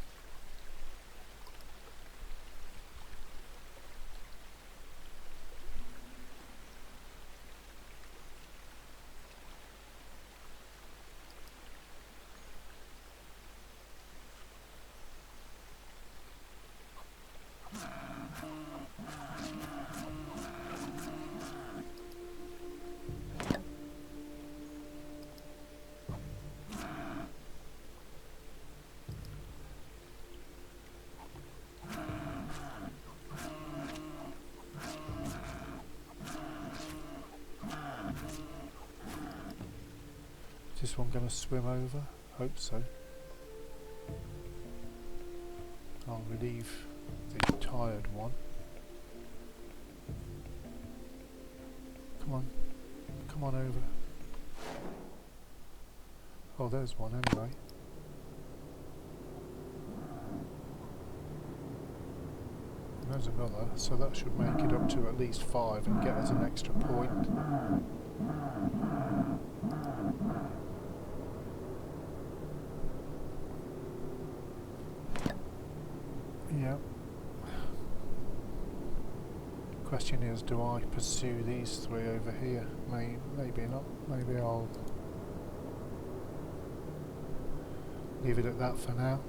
Is this one going to swim over? Hope so. I'll relieve the tired one. Come on over. Oh, there's one anyway. And there's another, so that should make it up to at least 5 and get us an extra point. Yeah. Question is, do I pursue these 3 over here? Maybe not. Maybe I'll leave it at that for now.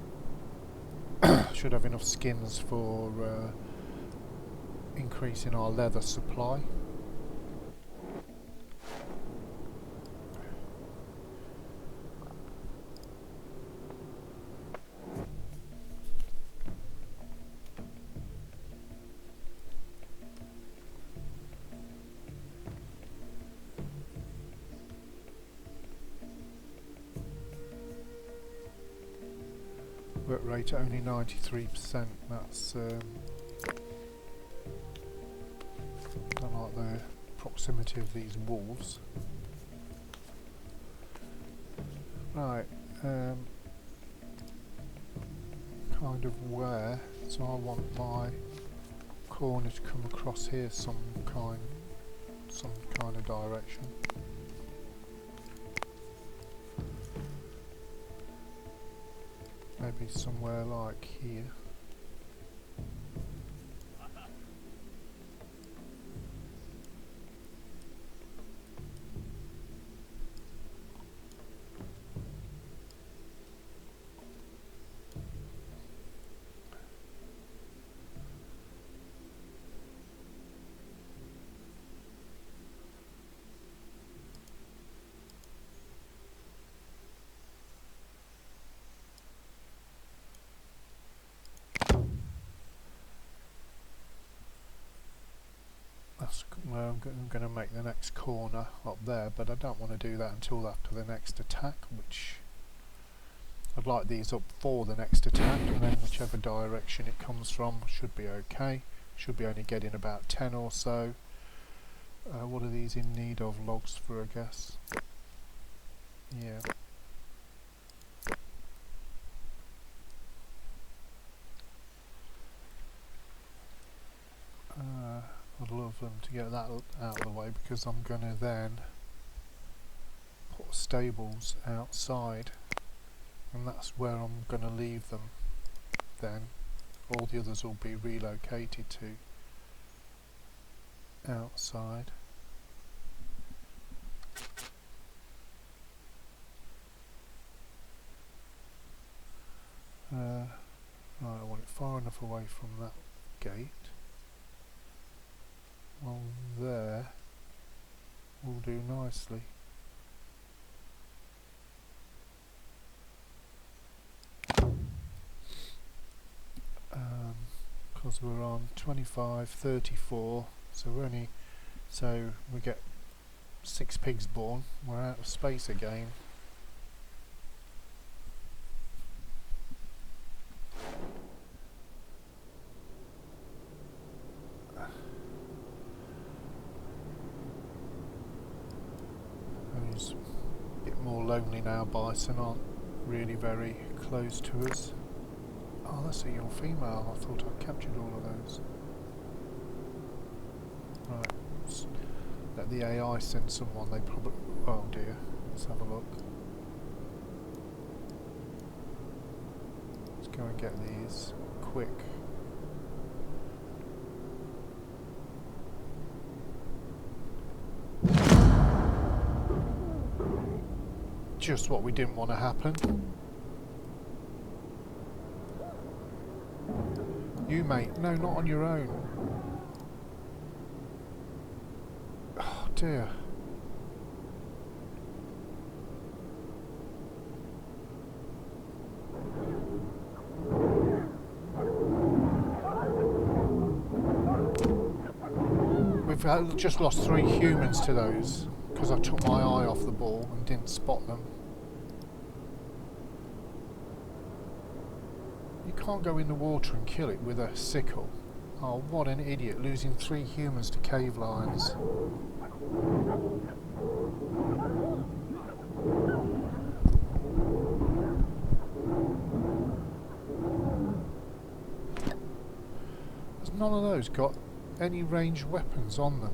Should have enough skins for increasing our leather supply. Work rate only 93%. That's don't like the proximity of these wolves. Right, kind of where? So I want my corner to come across here some kind of direction. be somewhere like here. That's where I'm going to make the next corner up there, but I don't want to do that until after the next attack, which I'd like these up for the next attack, and then whichever direction it comes from should be okay. Should be only getting about 10 or so. What are these in need of? Logs for, I guess. Yeah. I'd love them to get that out of the way, because I'm going to then put stables outside, and that's where I'm going to leave them then. All the others will be relocated to outside. Right, I want it far enough away from that gate. Well, there will do nicely. Because we're on 25, 34, so we get 6 pigs born. We're out of space again. It's a bit more lonely now. Bison aren't really very close to us. Oh, that's a young female. I thought I'd captured all of those. Right, let's let the AI send someone. They probably... Oh dear, let's have a look. Let's go and get these quick. Just what we didn't want to happen. You, mate. No, not on your own. Oh, dear. We've just lost 3 humans to those, because I took my eye off the ball and didn't spot them. You can't go in the water and kill it with a sickle. Oh, what an idiot, losing 3 humans to cave lions. Has none of those got any ranged weapons on them?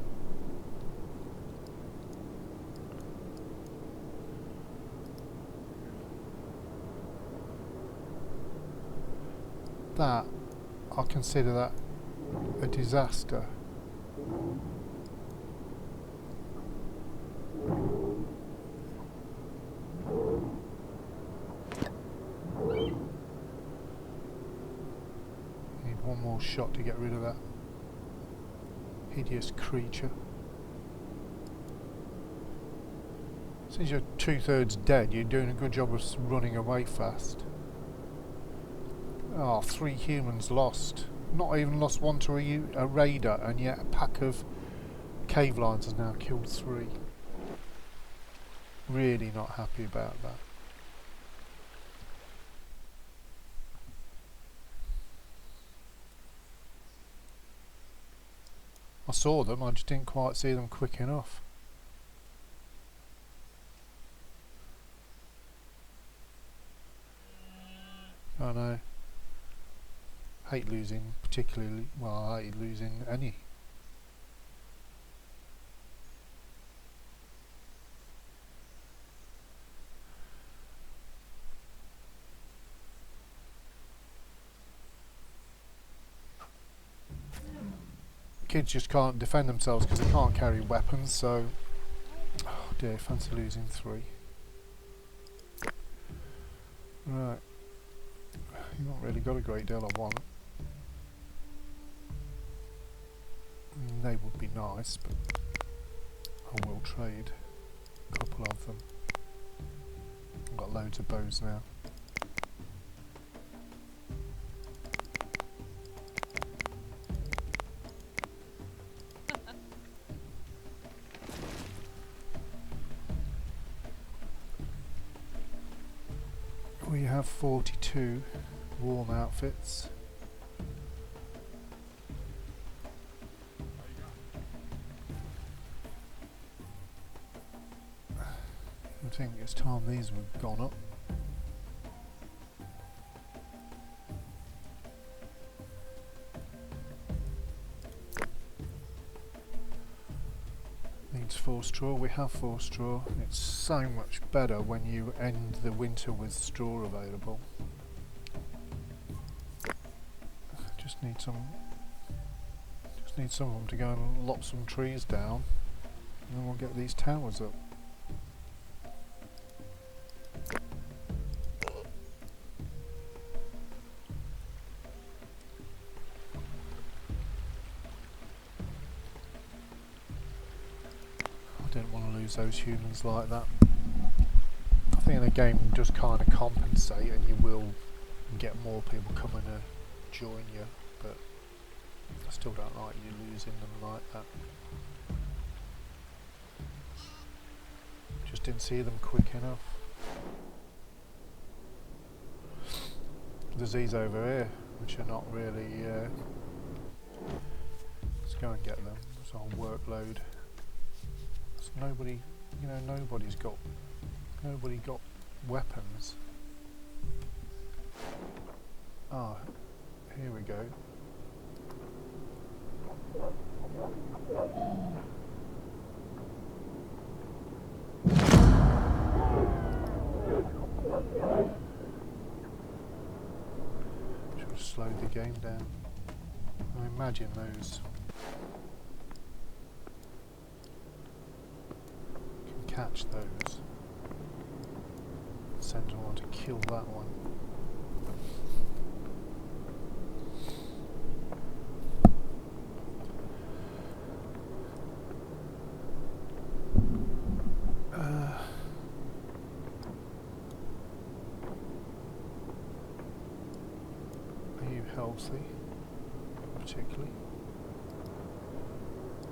That, I consider that a disaster. Need one more shot to get rid of that hideous creature. Since you're 2/3 dead, you're doing a good job of running away fast. Oh, 3 humans lost. Not even lost one to a raider, and yet a pack of cave lions has now killed 3. Really not happy about that. I saw them, I just didn't quite see them quick enough. I know. Hate losing, particularly, well, I hate losing any. kids just can't defend themselves because they can't carry weapons, so... Oh dear, fancy losing 3. Right. You've not really got a great deal I want. They would be nice, but I will trade a couple of them. I've got loads of bows now. We have 42 warm outfits. I think it's time these have gone up. Needs 4 straw. We have 4 straw. It's so much better when you end the winter with straw available. Just need some of them to go and lop some trees down, and then we'll get these towers up. I didn't want to lose those humans like that. I think the game does kind of compensate, and you will get more people coming to join you, but I still don't like you losing them like that. Just didn't see them quick enough. There's these over here, which are not really... let's go and get them. It's our workload. There's nobody, you know, nobody got weapons. Ah, here we go. Should have slowed the game down. I imagine those can catch those. Send one to kill that one. Are you healthy, particularly?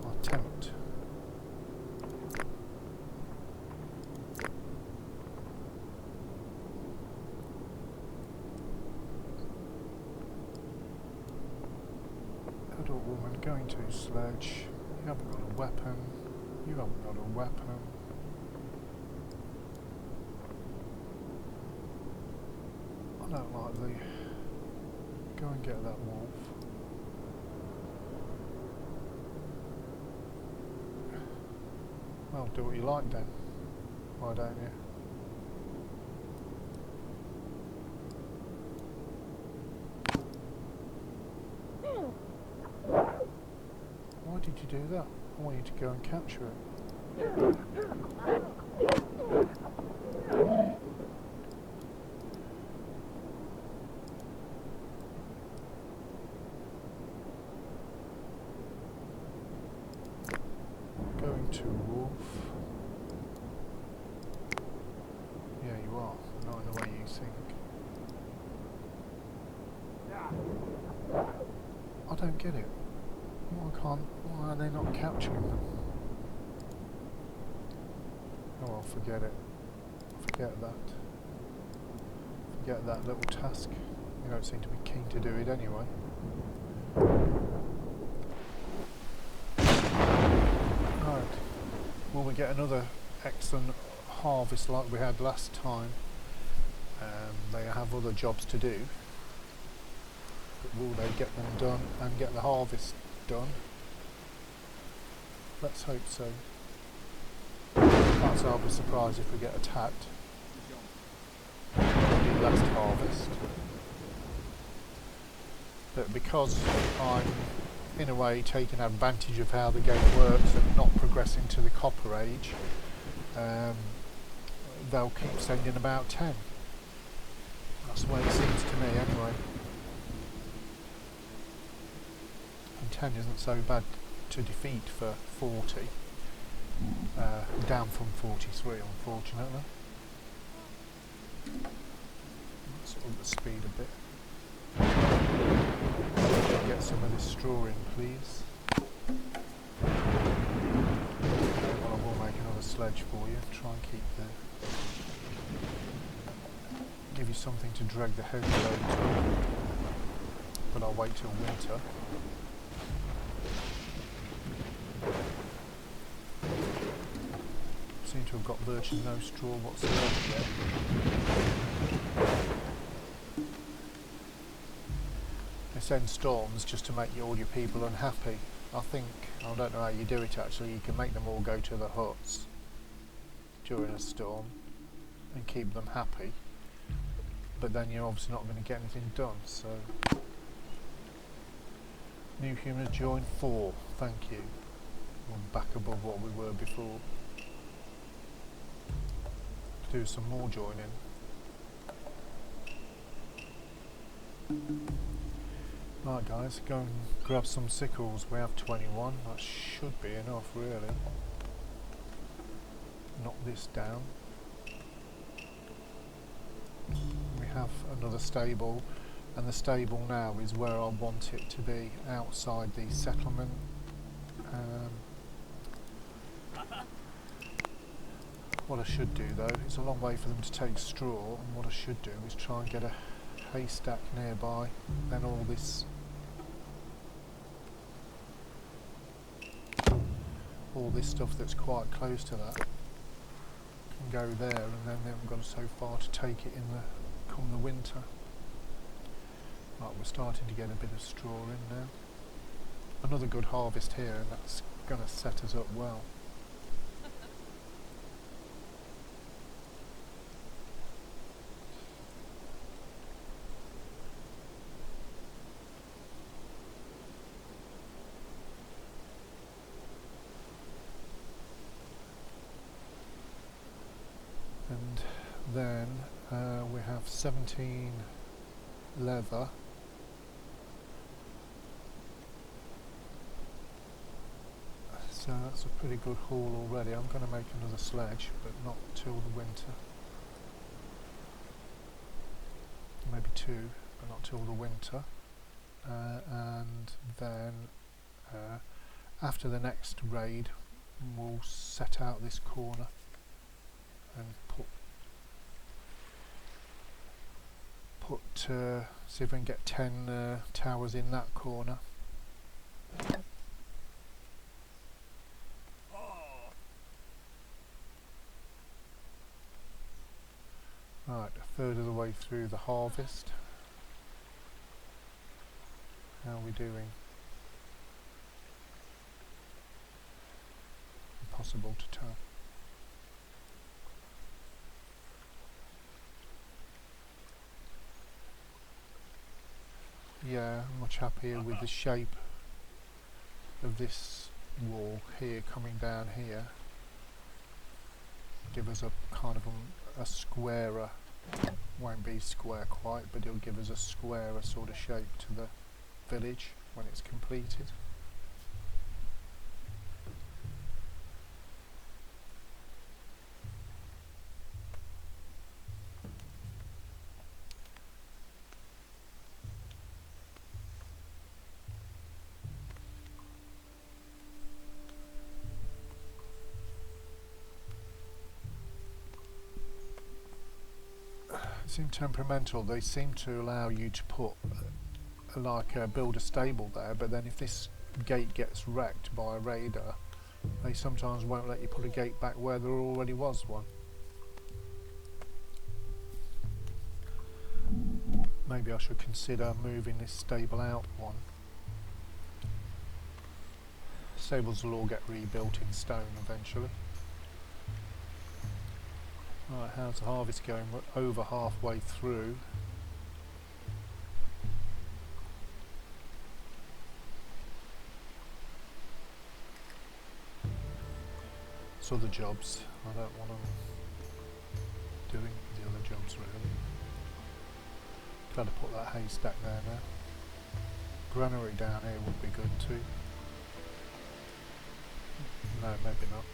Or tempt? Adult woman going to sledge. You haven't got a weapon. You haven't got a weapon. I don't like the... Go and get that wolf. Well, do what you like then. Why don't you? Why did you do that? I want you to go and capture it. Going to wolf. Yeah, you are. Not in the way you think. I don't get it. Why are they not capturing them? Oh well, forget it. Forget that. Forget that little task. You don't seem to be keen to do it anyway. Right. Will we get another excellent harvest like we had last time? They have other jobs to do. But will they get them done and get the harvest done? Let's hope so. Can't say I'll be surprised if we get attacked. Last harvest. But because I'm in a way taking advantage of how the game works and not progressing to the copper age, they'll keep sending about 10. That's the way it seems to me anyway. And 10 isn't so bad to defeat for 40. Down from 43 unfortunately. Let's up the speed a bit. Get some of this straw in please. Well, I will make another sledge for you. Try and keep give you something to drag the heavy load to. But I'll wait till winter. Seem to have got virtually no straw whatsoever yet. They send storms just to make all your people unhappy. I don't know how you do it actually, you can make them all go to the huts during a storm and keep them happy, but then you're obviously not going to get anything done, so... New humans join 4, thank you. We're back above what we were before. Do some more joining. Right guys, go and grab some sickles. We have 21, that should be enough really. Knock this down. We have another stable, and the stable now is where I want it to be, outside the settlement. What I should do though, it's a long way for them to take straw, and what I should do is try and get a haystack nearby, then all this stuff that's quite close to that can go there, and then they haven't gone so far to take it in come the winter. Right, we're starting to get a bit of straw in now. Another good harvest here, and that's going to set us up well. And then we have 17 leather. So that's a pretty good haul already. I'm going to make another sledge, but not till the winter. Maybe 2, but not till the winter. And then after the next raid, we'll set out this corner and see if we can get 10 towers in that corner. Right, a third of the way through the harvest. How are we doing? Impossible to tell. Yeah, I'm much happier with the shape of this wall here coming down here. Give us a kind of a squarer, won't be square quite, but it'll give us a squarer sort of shape to the village when it's completed. Seem temperamental. They seem to allow you to put build a stable there, but then if this gate gets wrecked by a raider, they sometimes won't let you put a gate back where there already was one. Maybe I should consider moving this stable out one. Stables will all get rebuilt in stone eventually. Right, how's the harvest going? We're over halfway through. It's other jobs. I don't want them doing the other jobs really. Trying to put that haystack there now. Granary down here would be good too. No, maybe not.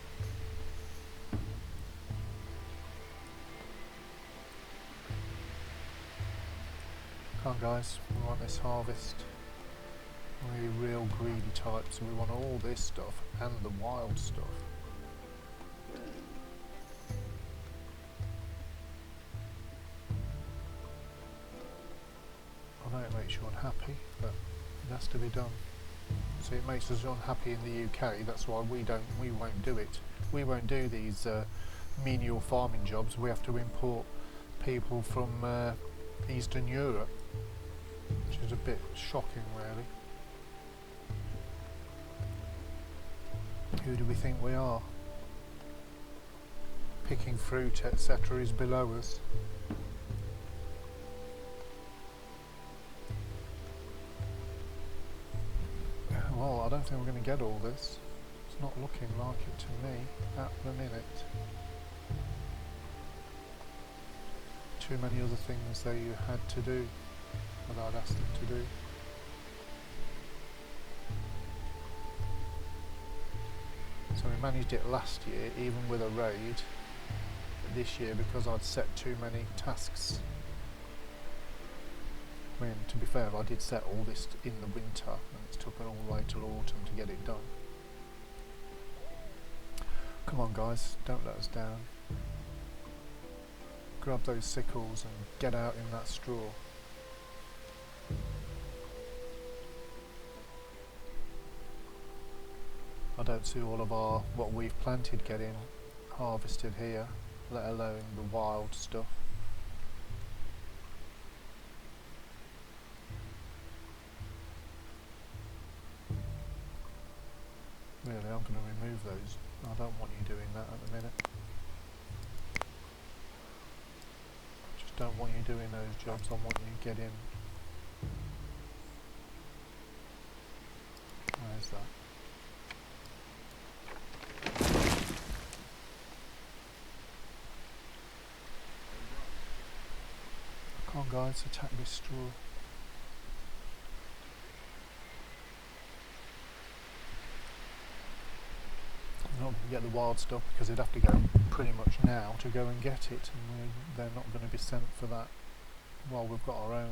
Come on guys, we want this harvest. We're real greedy types, so we want all this stuff and the wild stuff. I know it makes you unhappy, but it has to be done. So it makes us unhappy in the UK, that's why we won't do it. We won't do these menial farming jobs. We have to import people from Eastern Europe, which is a bit shocking really. Who do we think we are? Picking fruit, etc. is below us. Well, I don't think we're going to get all this. It's not looking like it to me at the minute. Too many other things they had to do that I'd asked them to do. So we managed it last year, even with a raid. But this year, because I'd set too many tasks. I mean, to be fair, I did set all this in the winter, and it's taken all the way till autumn to get it done. Come on guys, don't let us down. Grab those sickles and get out in that straw. I don't see all of what we've planted getting harvested here, let alone the wild stuff. Really, I'm going to remove those. I don't want you doing that at the minute. Just don't want you doing those jobs. I want you getting. Where's that? Come on guys, attack this straw. I'm not going to get the wild stuff because they'd have to go pretty much now to go and get it, and they're not going to be sent for that while we've got our own.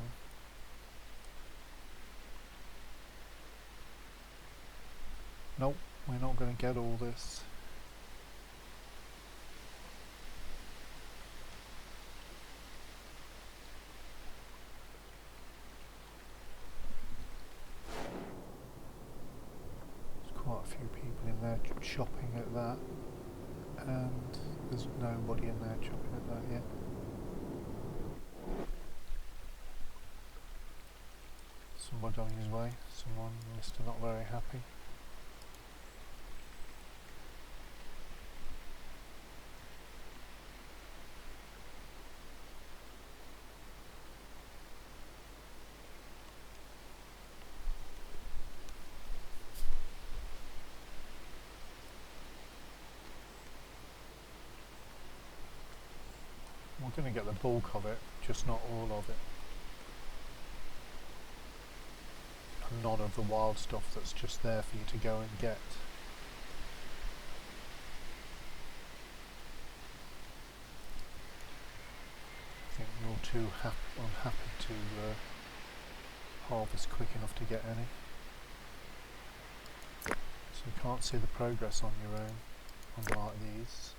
Nope, we're not going to get all this. Quite a few people in there shopping at that, and there's nobody in there shopping at that yet. Somebody on his way, someone Mr. Not Very Happy. We're going to get the bulk of it, just not all of it. And none of the wild stuff that's just there for you to go and get. I think you're too unhappy to harvest quick enough to get any. So you can't see the progress on your own, unlike these.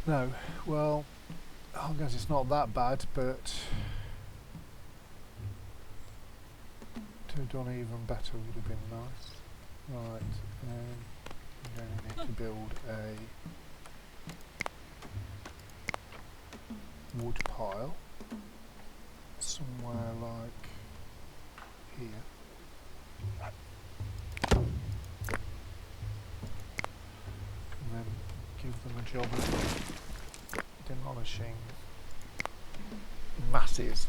No, well, I guess it's not that bad, but to have done even better would have been nice. Right, I'm going to need to build a wood pile somewhere like here. And then give them a job of demolishing masses.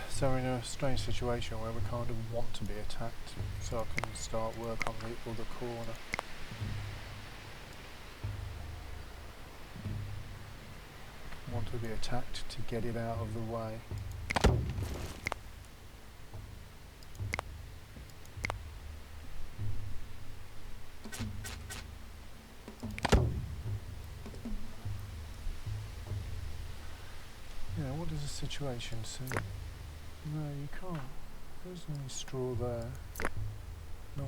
So we're in a strange situation where we kind of want to be attacked, so I can start work on the other corner. Want to be attacked to get it out of the way. Yeah, what is the situation? So, no, you can't. There's any straw there. No.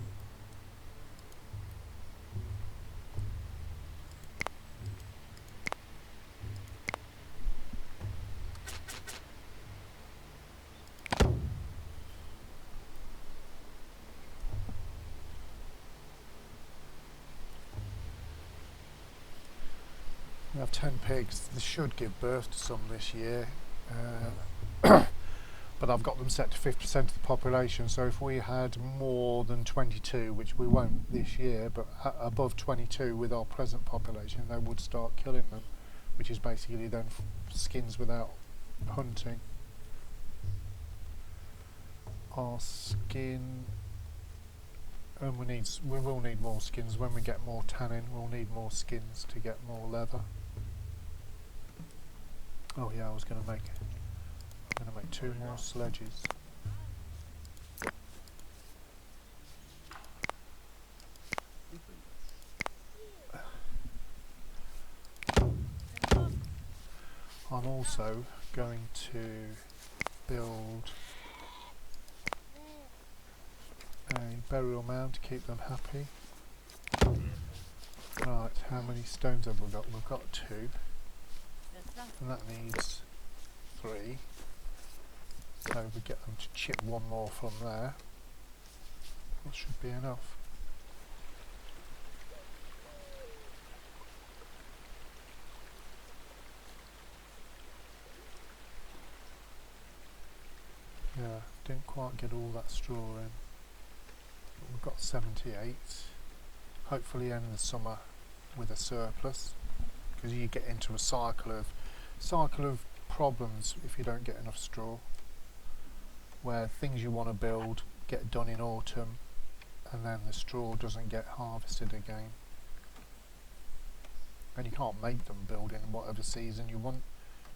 We have 10 pigs. They should give birth to some this year, but I've got them set to 50% of the population, so if we had more than 22, which we won't this year, but above 22 with our present population, they would start killing them, which is basically then skins without hunting. Our skin, and we will need more skins when we get more tannin. We'll need more skins to get more leather. Oh yeah, I'm going to make 2 more sledges. I'm also going to build a burial mound to keep them happy. Right, how many stones have we got? We've got 2. And that needs 3. So we get them to chip 1 more from there. That should be enough. Yeah, didn't quite get all that straw in. But we've got 78. Hopefully end the summer with a surplus, because you get into a cycle of problems if you don't get enough straw, where things you want to build get done in autumn and then the straw doesn't get harvested again, and you can't make them build in whatever season you want.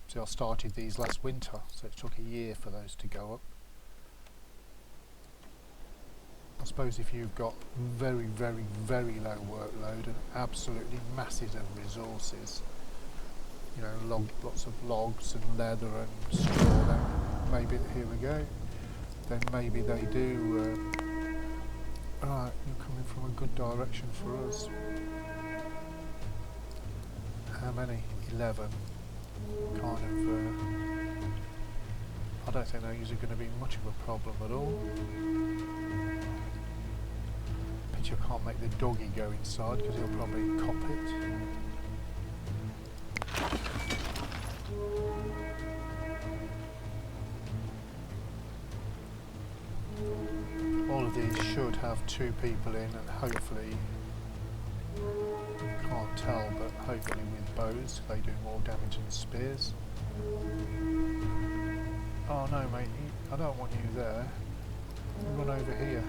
So I started these last winter, so it took a year for those to go up. I suppose if you've got very, very, very low workload and absolutely massive resources, you know, lots of logs and leather and straw, then maybe, here we go, then maybe they do. Right, you're coming from a good direction for us. How many? 11. Kind of, I don't think those are going to be much of a problem at all. Picture can't make the doggy go inside because he'll probably cop it. All of these should have 2 people in, and hopefully, you can't tell, but hopefully with bows they do more damage than spears. Oh no mate, I don't want you there. Run over here.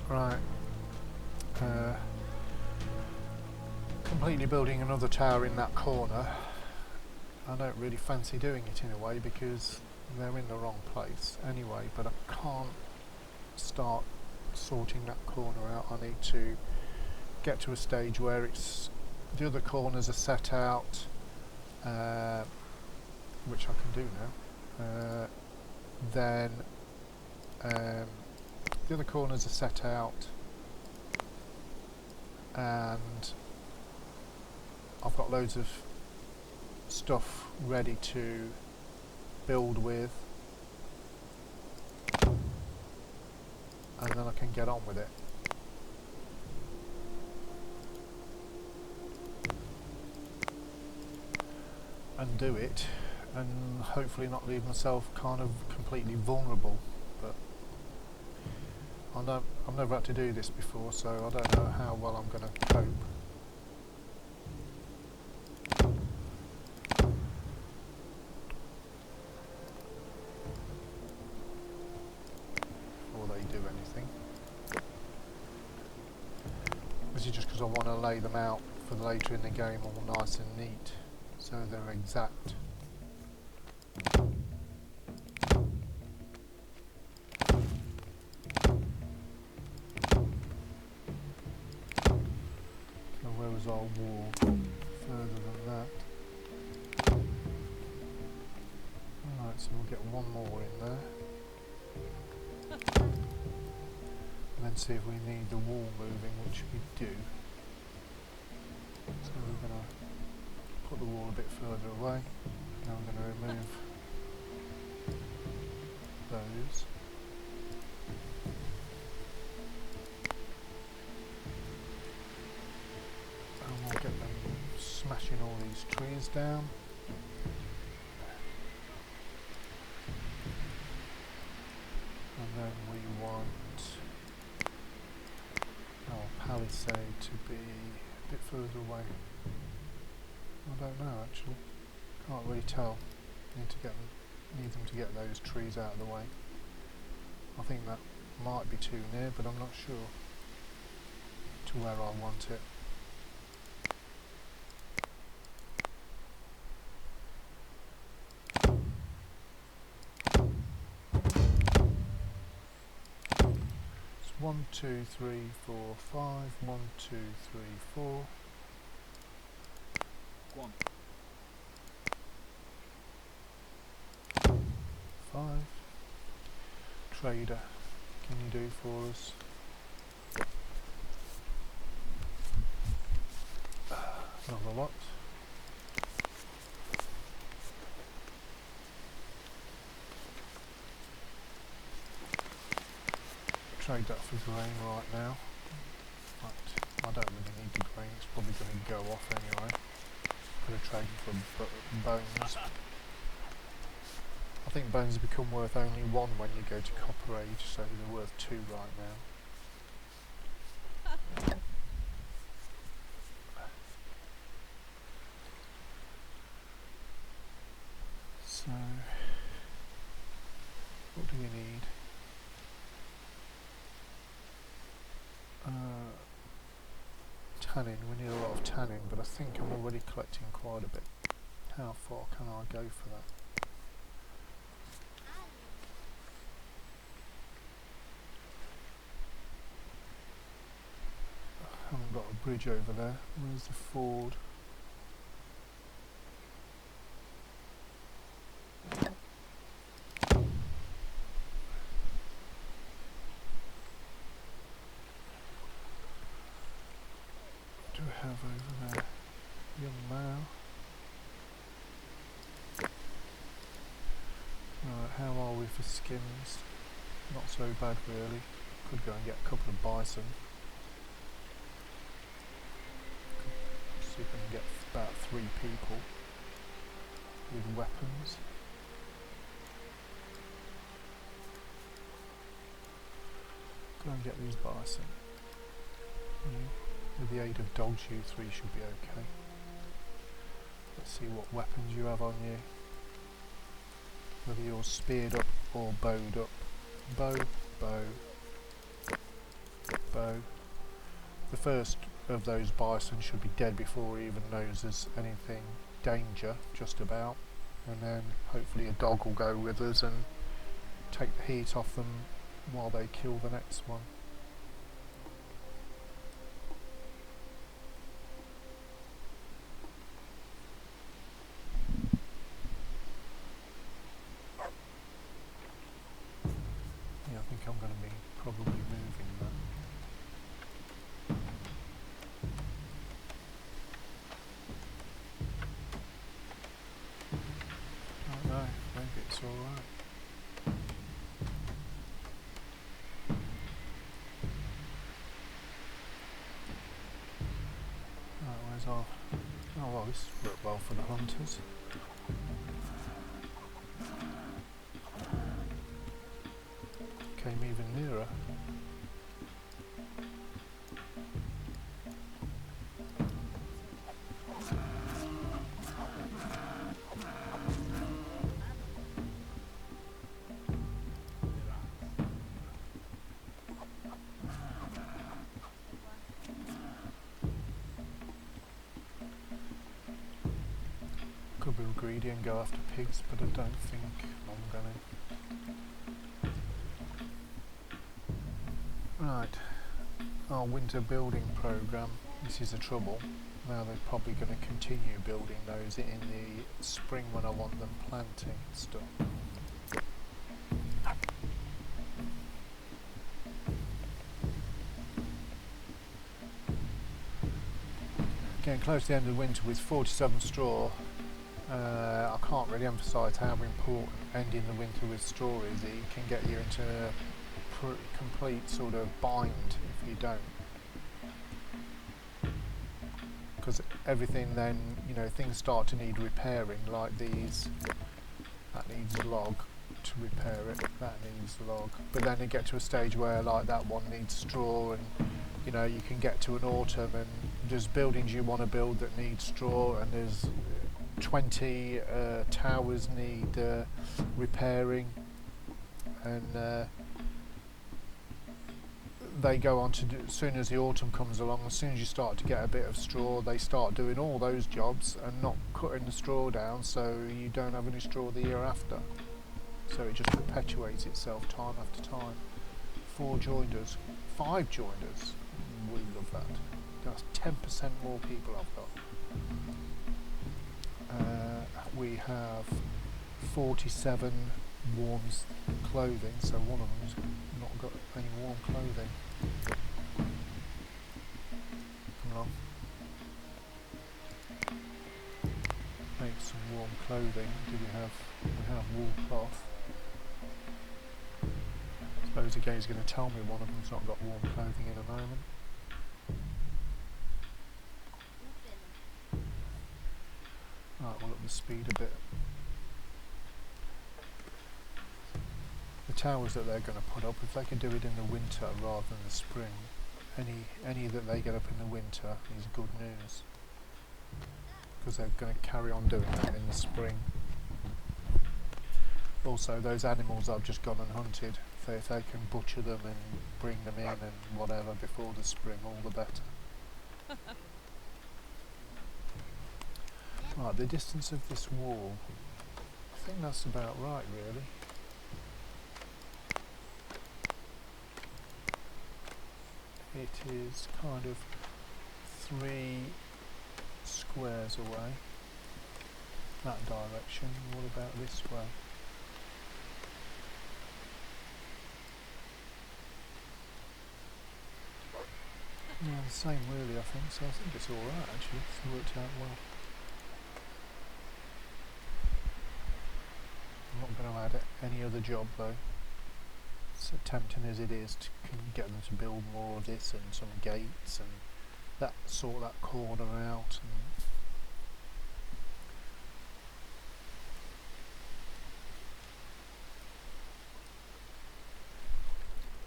Right, completely building another tower in that corner. I don't really fancy doing it in a way because they're in the wrong place anyway, but I can't start sorting that corner out. I need to get to a stage where it's the other corners are set out, which I can do now. Then the other corners are set out, and I've got loads of stuff ready to build with, and then I can get on with it. And do it, and hopefully not leave myself kind of completely vulnerable. But I've never had to do this before, so I don't know how well I'm going to cope. Before they do anything. This is just because I want to lay them out for later in the game all nice and neat, so they're exact. So where was our wall? Further than that. Alright, so we'll get one more in there. And then see if we need the wall moving, which we do. So we're going to put the wall a bit further away. Now I'm going to remove those. And we'll get them smashing all these trees down. And then we want our palisade to be a bit further away. I don't know actually. Can't really tell. Need them to get those trees out of the way. I think that might be too near, but I'm not sure to where I want it. It's 1, 2, 3, 4, 5. 1, 2, 3, 4. 1. 5. Trader, can you do for us? Not a lot. Trade that for grain right now. But I don't really need the grain, it's probably going to go off anyway. Could have traded for bones. I think bones become worth only 1 when you go to Copper Age, so they're worth 2 right now. So, what do we need? Tannin, we need a lot of tannin, but I think I'm already collecting quite a bit. How far can I go for that? I haven't got a bridge over there. Where's the ford? What do we have over there? Young Mao. Right, how are we for skins? Not so bad really. Could go and get a couple of bison. See if I can get about 3 people with weapons. Go and get these bison. With the aid of dogs, you 3 should be okay. Let's see what weapons you have on you. Whether you're speared up or bowed up. Bow, bow, bow. The first of those bison should be dead before he even knows there's anything danger, just about. And then hopefully a dog will go with us and take the heat off them while they kill the next one. Yeah, I think I'm going to be probably There's our... Oh well, this worked well for the hunters. Came even nearer. Could be greedy and go after pigs, but I don't think I'm going to. Right, our winter building programme, this is the trouble. Now they're probably going to continue building those in the spring when I want them planting stuff. Getting close to the end of the winter with 47 straw. I can't really emphasise how important ending the winter with straw is. It can get you into a complete sort of bind if you don't. Because everything then, you know, things start to need repairing, like these. That needs a log to repair it, that needs a log. But then you get to a stage where, like, that one needs straw, and you know, you can get to an autumn and there's buildings you want to build that need straw, and there's 20 towers need repairing, and they go on to do, as soon as the autumn comes along, as soon as you start to get a bit of straw, they start doing all those jobs and not cutting the straw down, so you don't have any straw the year after. So it just perpetuates itself time after time. 4 joiners, 5 joiners, we love that. That's 10% more people I've got. We have 47 warm clothing, so one of them's not got any warm clothing. Come along. Make some warm clothing. Do we have wool cloth? I suppose again he's going to tell me one of them's not got warm clothing in a moment. Right, we'll up the speed a bit. The towers that they're going to put up, if they could do it in the winter rather than the spring, any that they get up in the winter is good news, because they're going to carry on doing that in the spring. Also, those animals I've just gone and hunted, if they can butcher them and bring them in and whatever before the spring, all the better. Right, the distance of this wall, I think that's about right really. It is kind of 3 squares away, that direction. What about this way? Yeah, the same really, I think, so I think it's alright actually, it's worked out well. I'm not going to add any other job though. As tempting as it is to get them to build more of this and some gates and that, sort that corner out. And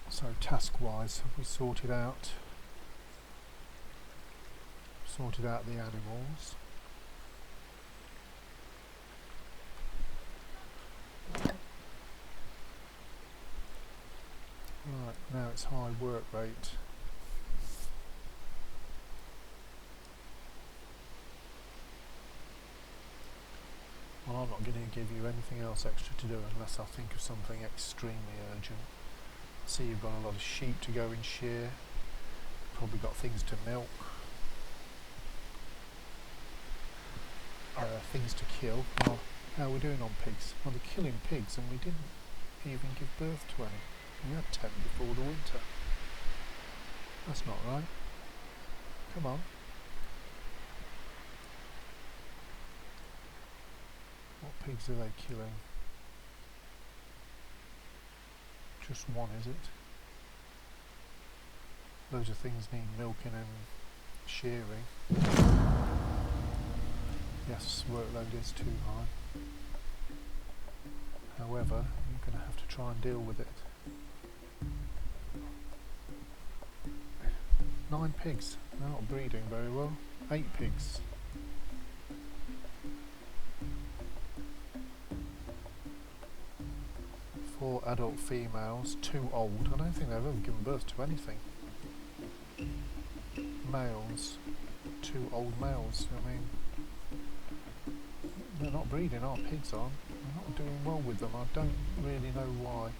so task wise, have we sorted out the animals? Right, now it's high work rate. Well, I'm not going to give you anything else extra to do unless I think of something extremely urgent. See, you've got a lot of sheep to go and shear, probably got things to milk, things to kill. Well, how are we doing on pigs? Well, they're killing pigs and we didn't even give birth to any. We had 10 before the winter. That's not right. Come on. What pigs are they killing? Just one, is it? Loads of things need milking and shearing. Yes, workload is too high. However, you're going to have to try and deal with it. 9 pigs. They're not breeding very well. 8 pigs. 4 adult females, 2 old. I don't think they've ever given birth to anything. Males, 2 old males. I mean, they're not breeding, our pigs aren't. We're not doing well with them. I don't really know why.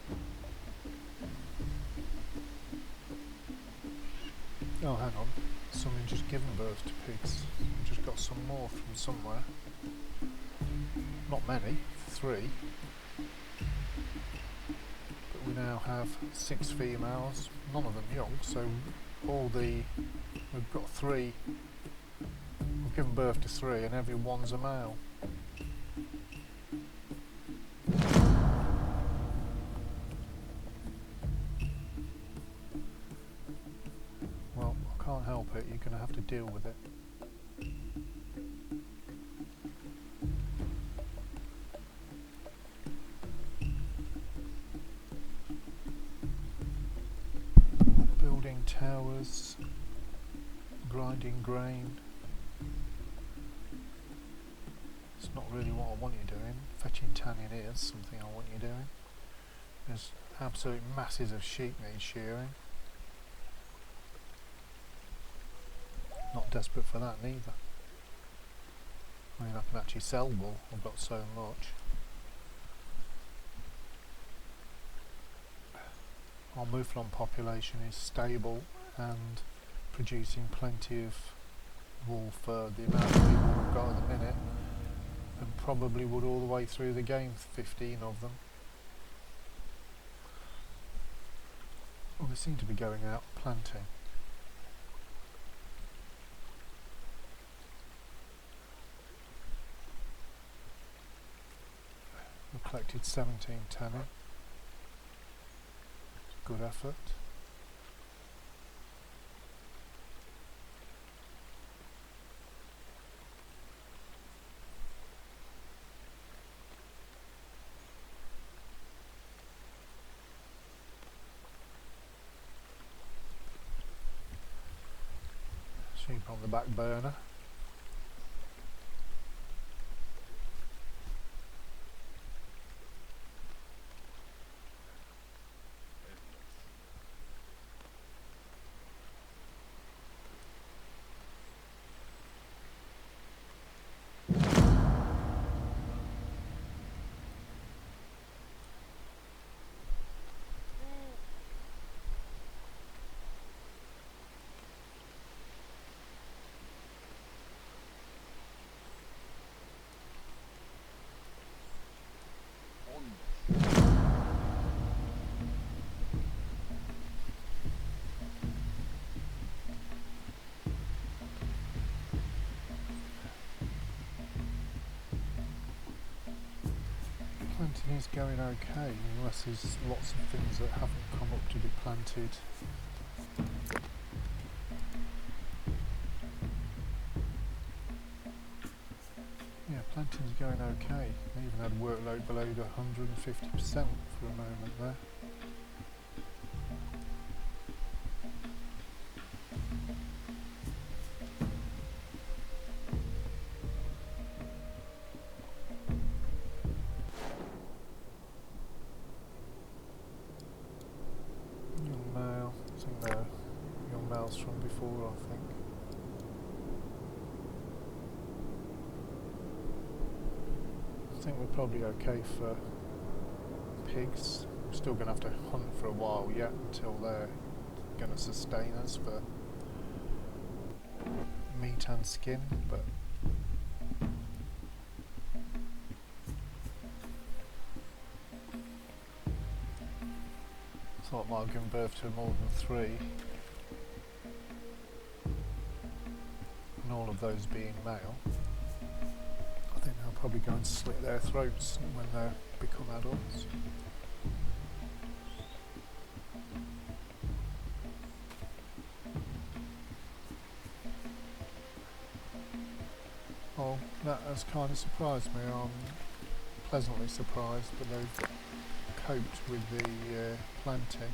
Oh, hang on. Someone just given birth to pigs. We've just got some more from somewhere. Not many, 3. But we now have 6 females, none of them young, so we've got 3. We've given birth to 3 and every one's a male. Well, I can't help it, you're going to have to deal with it. Building towers, grinding grain. It's not really what I want you doing. Fetching tanning is something I want you doing. There's absolute masses of sheep need shearing. Not desperate for that neither. I mean, I can actually sell wool, I've got so much. Our mouflon population is stable and producing plenty of wool for the amount of people we've got at the minute, and probably would all the way through the game, 15 of them. Well, they seem to be going out planting. We've collected 17 tannin. Good effort. Sheep on the back burner. Planting is going okay, unless there's lots of things that haven't come up to be planted. Yeah, planting's going okay. I even had workload below 150% for a moment there. From before, I think. I think we're probably okay for pigs. We're still going to have to hunt for a while yet until they're going to sustain us for meat and skin, but thought I might have given birth to more than 3. And all of those being male. I think they'll probably go and slit their throats when they become adults. well, that has kind of surprised me. I'm pleasantly surprised, but they've coped with the planting.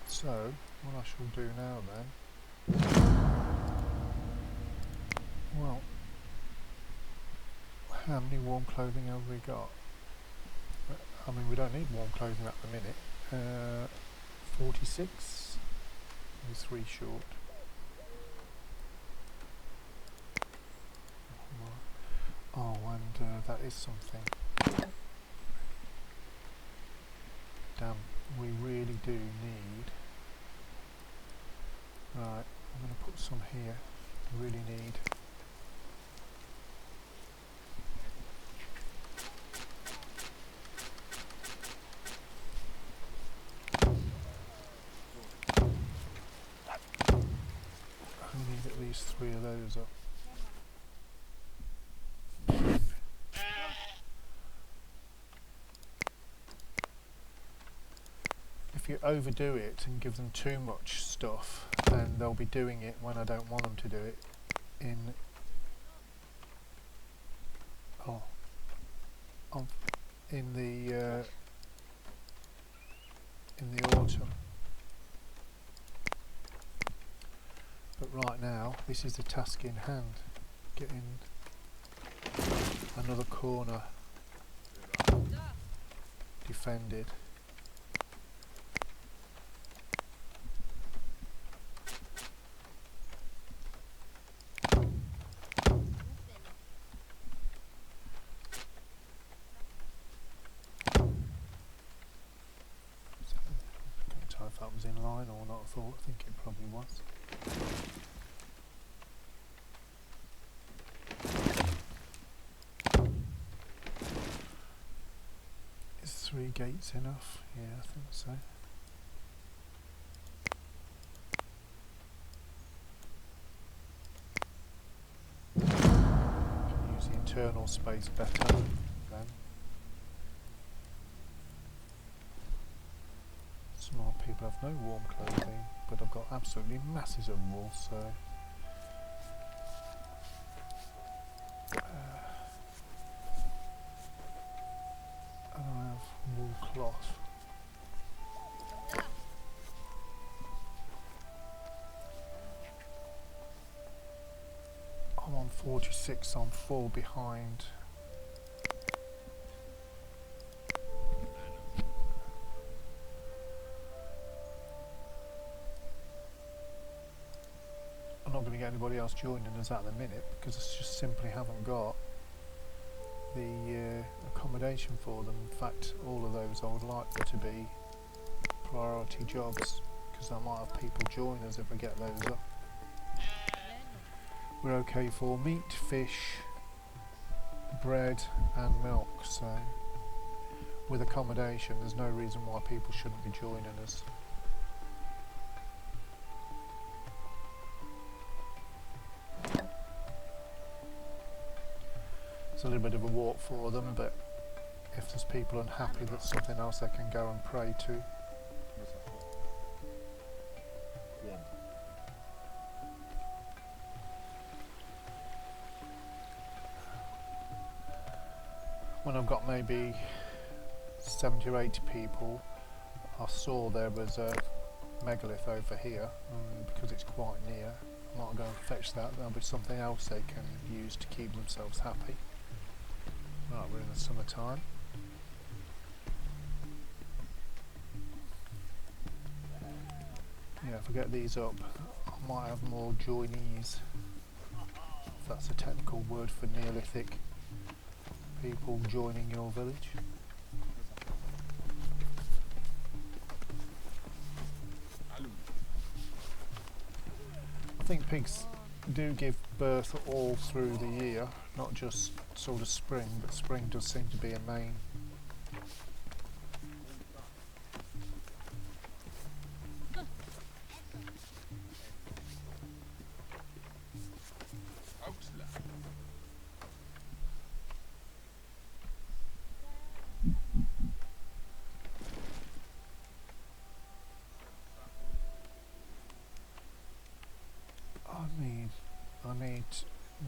So, what I shall do now then, well, how many warm clothing have we got? I mean, we don't need warm clothing at the minute. 46, only 3 short. Oh, and that is something. Damn, we really do need... Right, I'm going to put some here. I really need... I need at least 3 of those up. If you overdo it and give them too much stuff, then they'll be doing it when I don't want them to do it in in the autumn. But right now, this is the task in hand, getting another corner defended. If that was in line or not, I think it probably was. Is 3 gates enough? Yeah, I think so. Can use the internal space better then. Smart people have no warm clothing, but I've got absolutely masses of wool, so and I have wool cloth. I'm on 46, I'm 4 behind. I'm not going to get anybody else joining us at the minute because I just simply haven't got the accommodation for them. In fact, all of those I would like to be priority jobs because I might have people join us if I get those up. We're okay for meat, fish, bread and milk, so with accommodation there's no reason why people shouldn't be joining us. It's a little bit of a walk for them, but if there's people unhappy, that's something else they can go and pray to. When I've got maybe 70 or 80 people, I saw there was a megalith over here, and because it's quite near, I might go and fetch that. There'll be something else they can use to keep themselves happy. Right, we're in the summertime. Yeah, if I get these up, I might have more joinees, if that's a technical word for Neolithic people joining your village. I think pigs do give birth all through the year, not just sort of spring, but spring does seem to be a main.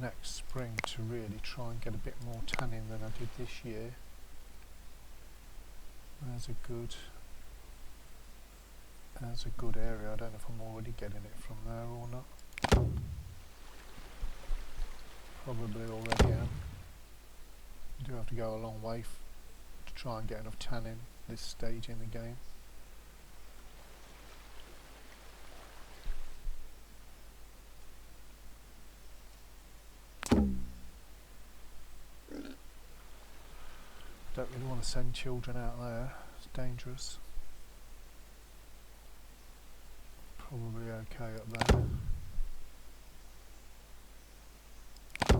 next spring to really try and get a bit more tanning than I did this year. There's a good area. I don't know if I'm already getting it from there or not. Probably already am. You do have to go a long way to try and get enough tanning this stage in the game. Don't really want to send children out there, it's dangerous. Probably okay up there. I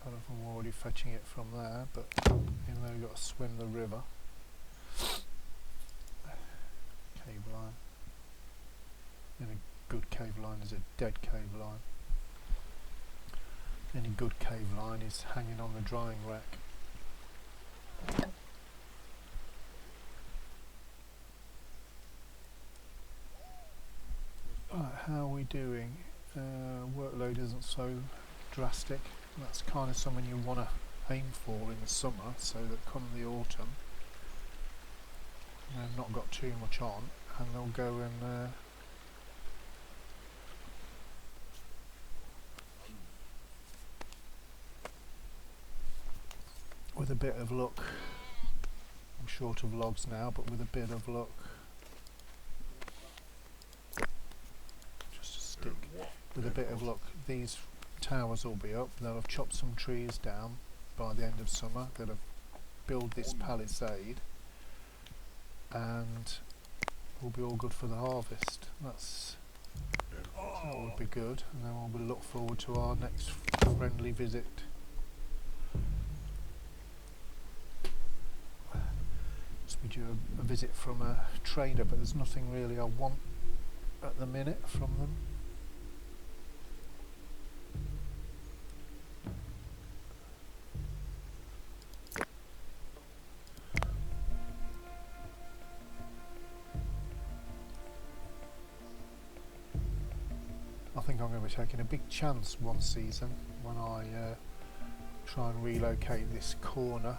don't know if I'm already fetching it from there, but even though you've got to swim the river. Cave line. And a good cave line is a dead cave line. Any good cave line is hanging on the drying rack. Right, how are we doing? Workload isn't so drastic. That's kind of something you want to aim for in the summer, so that come the autumn they've not got too much on, and they'll go and with a bit of luck, I'm short of logs now, but with a bit of luck, just a stick, with a bit of luck these towers will be up. They'll have chopped some trees down by the end of summer, they'll have built this palisade, and we'll be all good for the harvest. That would be good, and then we'll look forward to our next friendly visit. We do a visit from a trader, but there's nothing really I want at the minute from them. I think I'm going to be taking a big chance one season when I try and relocate this corner.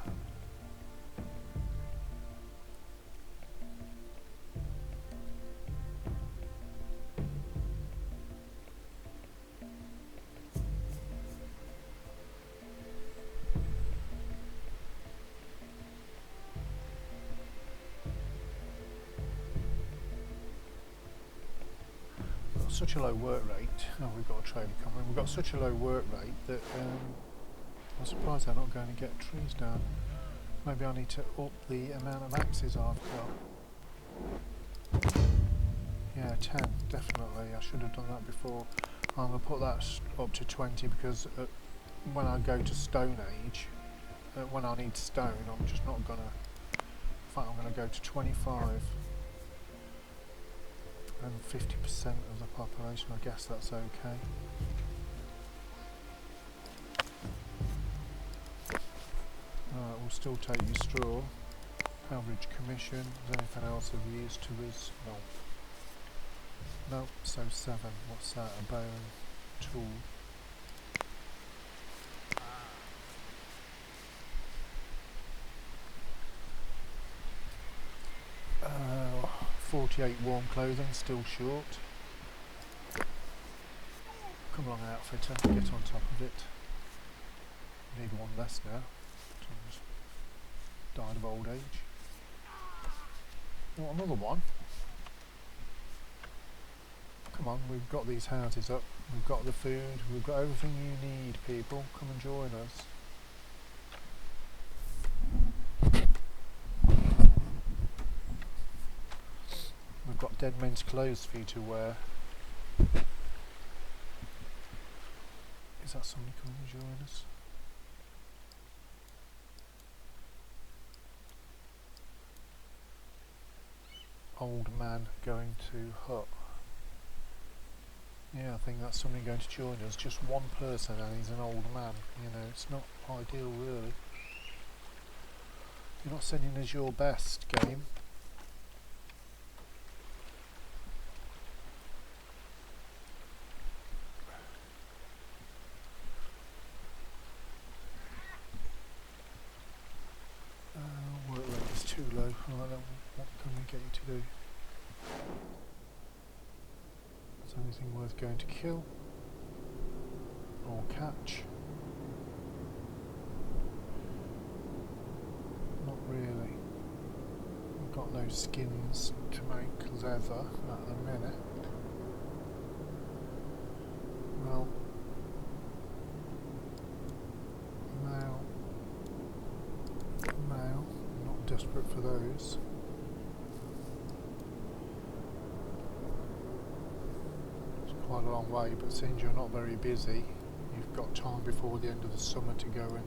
Such a low work rate. Oh, we've got a trailer coming. We've got such a low work rate that I'm surprised they're not going to get trees down. Maybe I need to up the amount of axes I've got. Yeah, 10, definitely. I should have done that before. I'm going to put that up to 20 because when I go to Stone Age, when I need stone, I'm just not going to. In fact, I'm going to go to 25. And 50% of the population, I guess that's okay. Alright, we'll still take your straw. Average commission. Is there anything else of use to us? No. No, so 7. What's that? A bow and tool. 48 warm clothing, still short. Come along, outfitter, get on top of it. Need one less now. Died of old age. Want another one? Come on, we've got these houses up, we've got the food, we've got everything you need, people. Come and join us. We've got dead men's clothes for you to wear. Is that somebody coming to join us? Old man going to hut. Yeah, I think that's somebody going to join us. Just one person and he's an old man. You know, it's not ideal really. You're not sending us your best, game. need to do. Is there anything worth going to kill or catch? Not really. We've got no skins to make leather at the minute. Well, mail, I'm not desperate for those. It's quite a long way, but since you're not very busy, you've got time before the end of the summer to go in.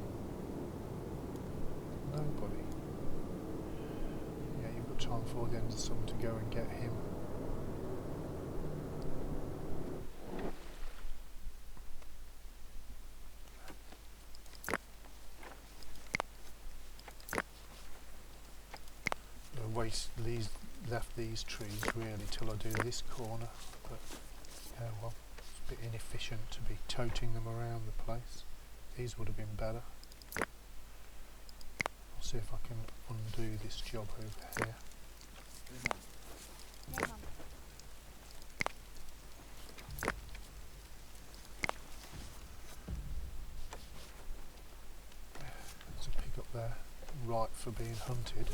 Nobody. Yeah, you've got time before the end of the summer to go and get him. Left these trees really till I do this corner, but yeah, well, it's a bit inefficient to be toting them around the place. These would have been better. I'll see if I can undo this job over here. Yeah, Mum. There's a pig up there, ripe for being hunted.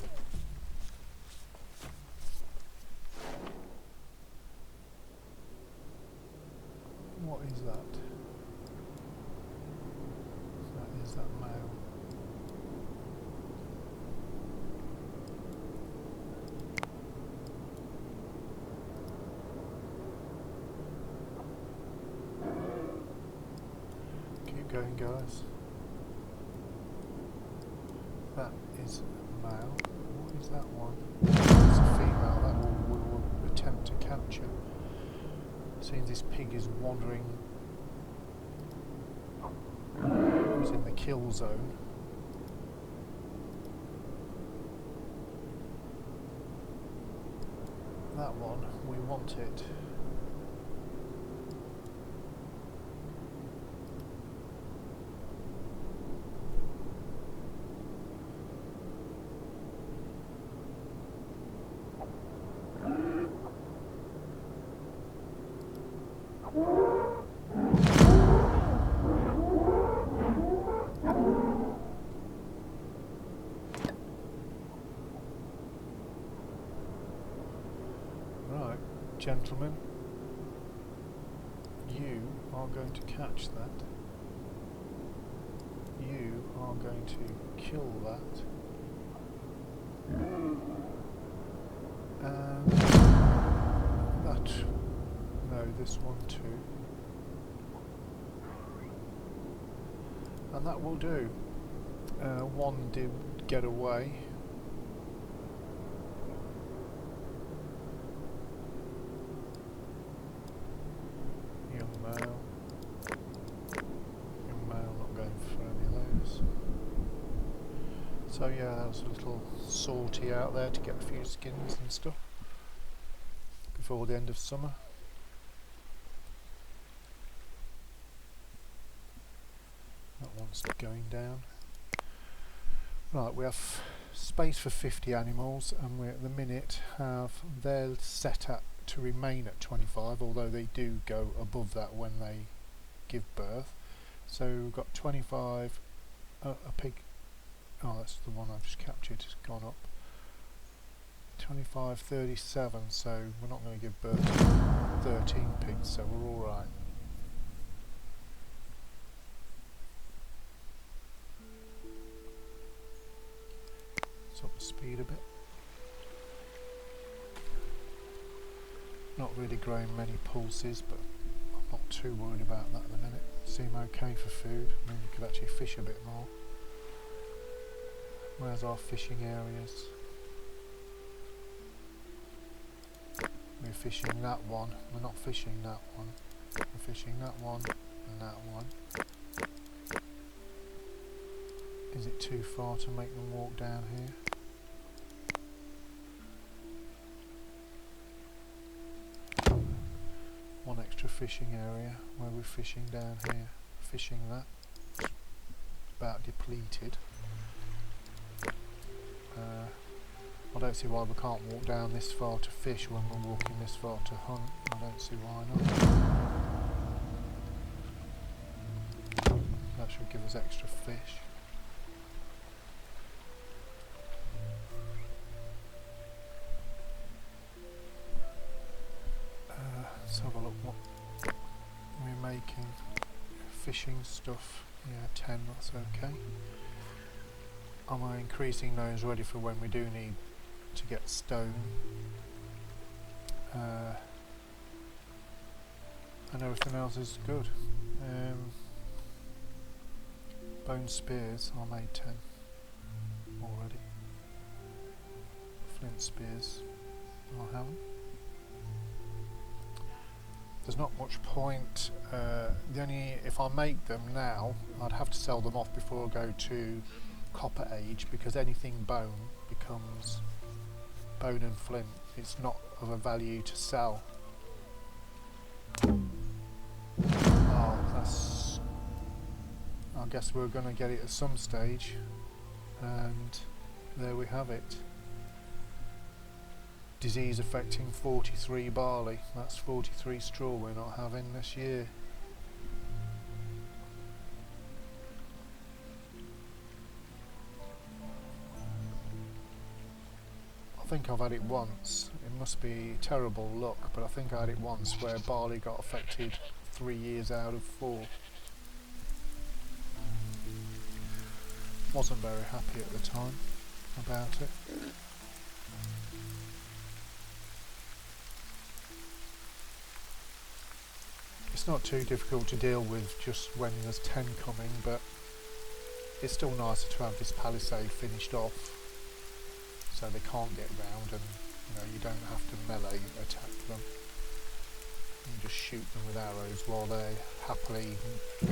What is that? That is that male. Keep going, guys. That is a male. What is that one? It's a female. That we will attempt to capture. Seeing this pig is wandering, he's in the kill zone. That one, we want it. Right, gentlemen, you are going to catch that. You are going to kill that. And that, no, this one too. And that will do. One did get away. Young male. Young male, not going for any of those. So yeah, that was a little sortie out there to get a few skins and stuff before the end of summer. That one's going down. Right, we have space for 50 animals, and we at the minute have they're set up to remain at 25, although they do go above that when they give birth. So we've got 25, a pig, oh that's the one I've just captured, it's gone up. 25, 37, so we're not going to give birth to 13 pigs, so we're alright. Up the speed a bit. Not really growing many pulses, but I'm not too worried about that at the minute. Seem okay for food. I mean, we could actually fish a bit more. Where's our fishing areas? We're fishing that one. We're not fishing that one. We're fishing that one and that one. Is it too far to make them walk down here? One extra fishing area where we're fishing down here. Fishing that. It's about depleted. I don't see why we can't walk down this far to fish when we're walking this far to hunt. I don't see why not. That should give us extra fish. Let's have a look what we're making. Fishing stuff, yeah, 10, that's okay. Am I increasing those ready for when we do need to get stone? And everything else is good. Bone spears, I made 10 already. Flint spears, I haven't. There's not much point. If I make them now, I'd have to sell them off before I go to Copper Age, because anything bone becomes bone and flint. It's not of a value to sell. Oh, that's... I guess we're going to get it at some stage, and there we have it. Disease affecting 43 barley. That's 43 straw we're not having this year. I think I've had it once. It must be terrible luck, but I think I had it once where barley got affected 3 years out of 4. Wasn't very happy at the time about it. It's not too difficult to deal with just when there's 10 coming, but it's still nicer to have this palisade finished off so they can't get round, and you don't have to melee attack them. You just shoot them with arrows while they happily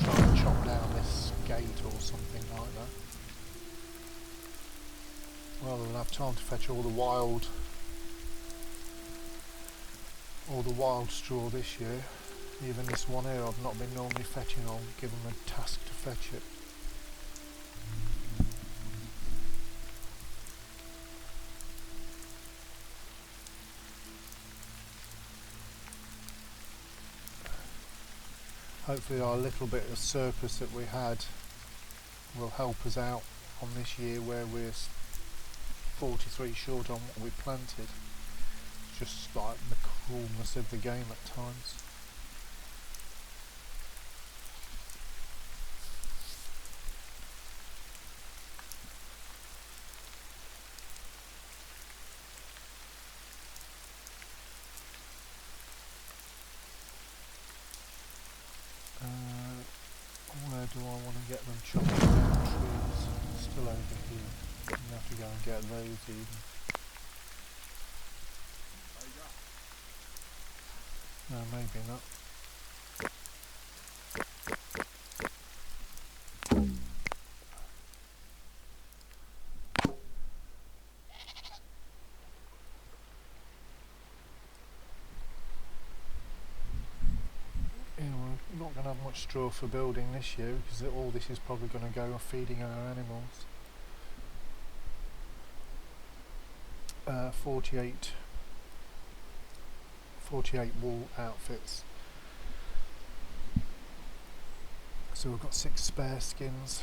try and chop down this gate or something like that. Well, they'll have time to fetch all the wild straw this year. Even this one here I've not been normally fetching. I'll give them a task to fetch it. Hopefully our little bit of surplus that we had will help us out on this year where we're 43 short on what we planted. It's just like the cruelness of the game at times. Where do I want to get them chopping down trees? Still over here. You have to go and get those even. No, maybe not. We're not going to have much straw for building this year because all this is probably going to go on feeding our animals. 48 wool outfits. So we've got 6 spare skins.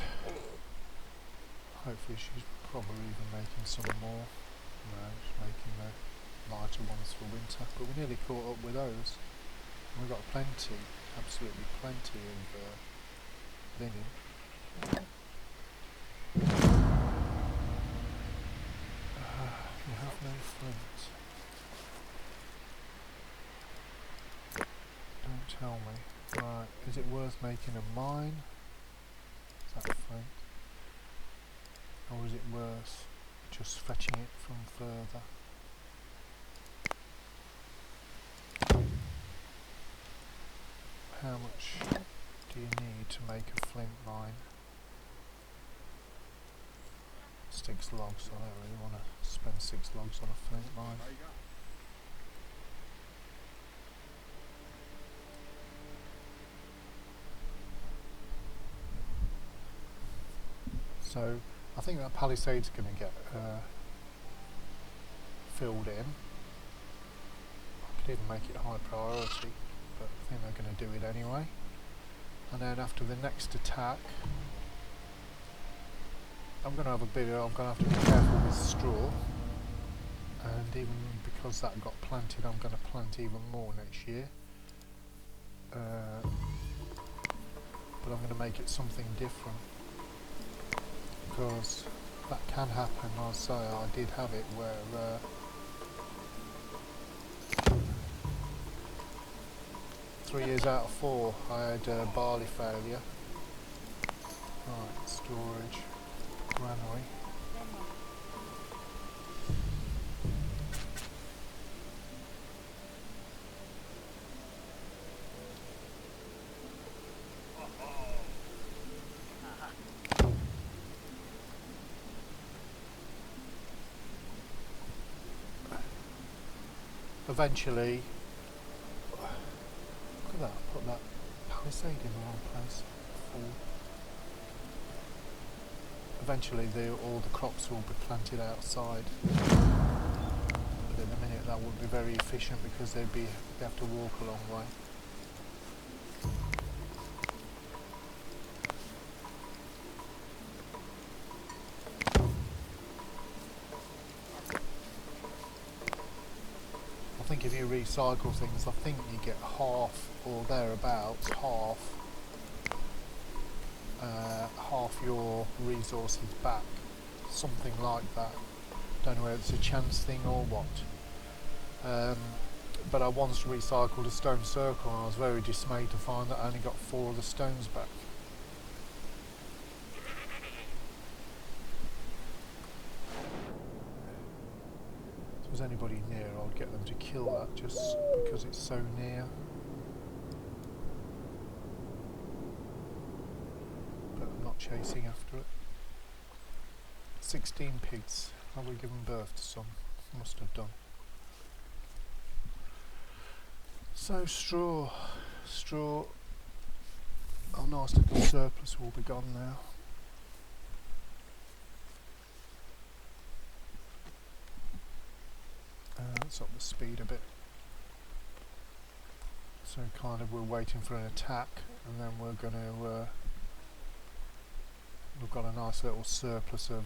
Hopefully she's probably even making some more. No, she's making the lighter ones for winter, but we're nearly caught up with those. And we've got plenty, absolutely plenty of linen. We have no flint. Don't tell me. Right, is it worth making a mine? Is that flint? Or is it worth just fetching it from further? How much do you need to make a flint mine? 6 logs, I don't really want to spend 6 logs on a flint mine. So I think that palisade's going to get filled in. I could even make it high priority, but I think they're going to do it anyway. And then after the next attack, I'm going to have to be careful with straw. And even because that got planted, I'm going to plant even more next year. But I'm going to make it something different, because that can happen. I'll say I did have it where 3 years out of 4 I had barley failure. Right, storage, granary. Eventually, look at that, put that palisade in the wrong place. Eventually all the crops will be planted outside. But in a minute that wouldn't be very efficient because they'd have to walk a long way. I think if you recycle things, I think you get half or thereabouts, half your resources back, something like that. Don't know whether it's a chance thing or what. But I once recycled a stone circle and I was very dismayed to find that I only got 4 of the stones back. If there's anybody near, I'd get them to kill that just because it's so near. But I'm not chasing after it. 16 pigs. Have we given birth to some? Must have done. So straw. Our nice little surplus will be gone now. Let's up the speed a bit. So kind of we're waiting for an attack, and then we're going to we've got a nice little surplus of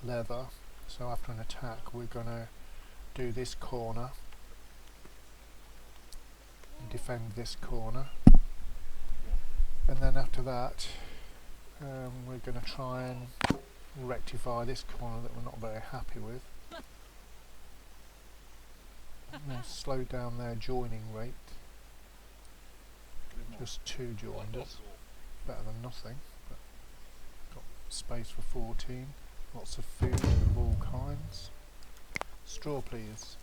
leather, so after an attack we're going to do this corner, defend this corner, and then after that we're going to try and rectify this corner that we're not very happy with. I'm going to slow down their joining rate, just 2 joiners, better than nothing. Space for 14, lots of food of all kinds. Straw please.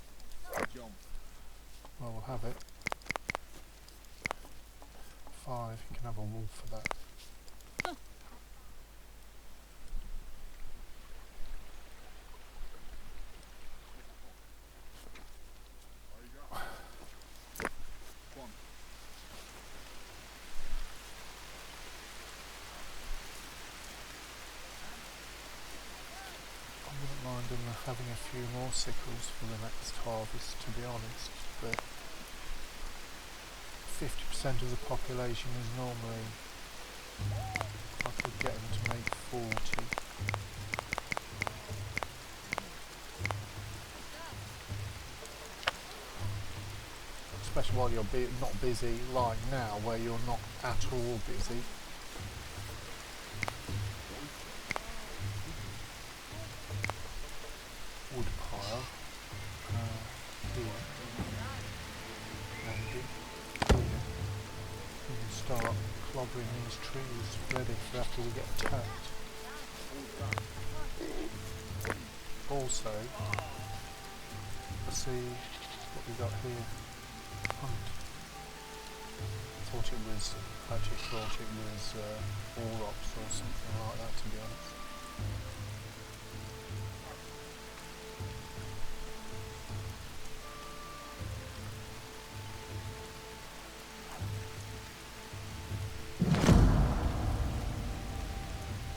Well, we'll have it. 5, you can have a wool for that. Having a few more sickles for the next harvest, to be honest, but 50% of the population is normally, I could get them to make 40. Especially while you're not busy like now, where you're not at all busy. Wood pile here, maybe here. We can start clobbering these trees ready for after we get attacked. Also, let's see what we got here. Hunt. I actually thought it was Aurochs or something like that, to be honest.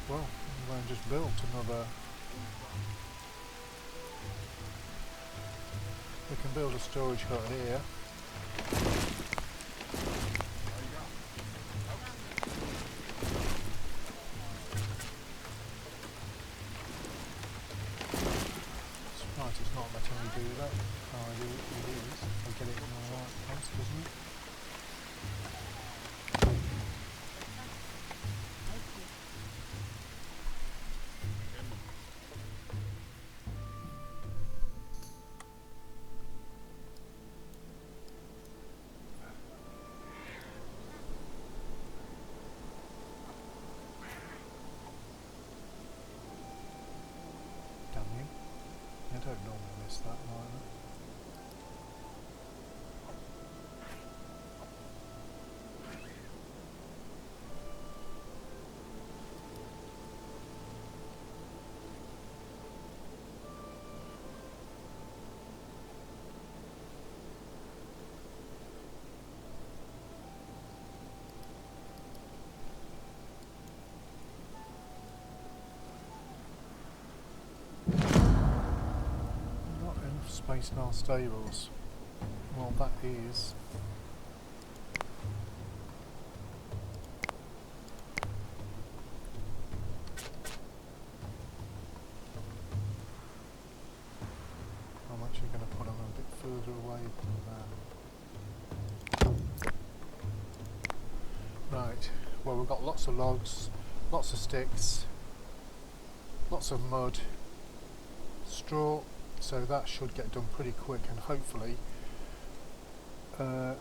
Well, I just built another We can build a storage hut here. Surprised it's not letting me do that. Oh, it is. I get it in the right place, doesn't it? I don't normally miss that either. Space in our stables. Well, that is I'm actually going to put them a bit further away than that. Right, well, we've got lots of logs, lots of sticks, lots of mud, straw. So that should get done pretty quick, and hopefully the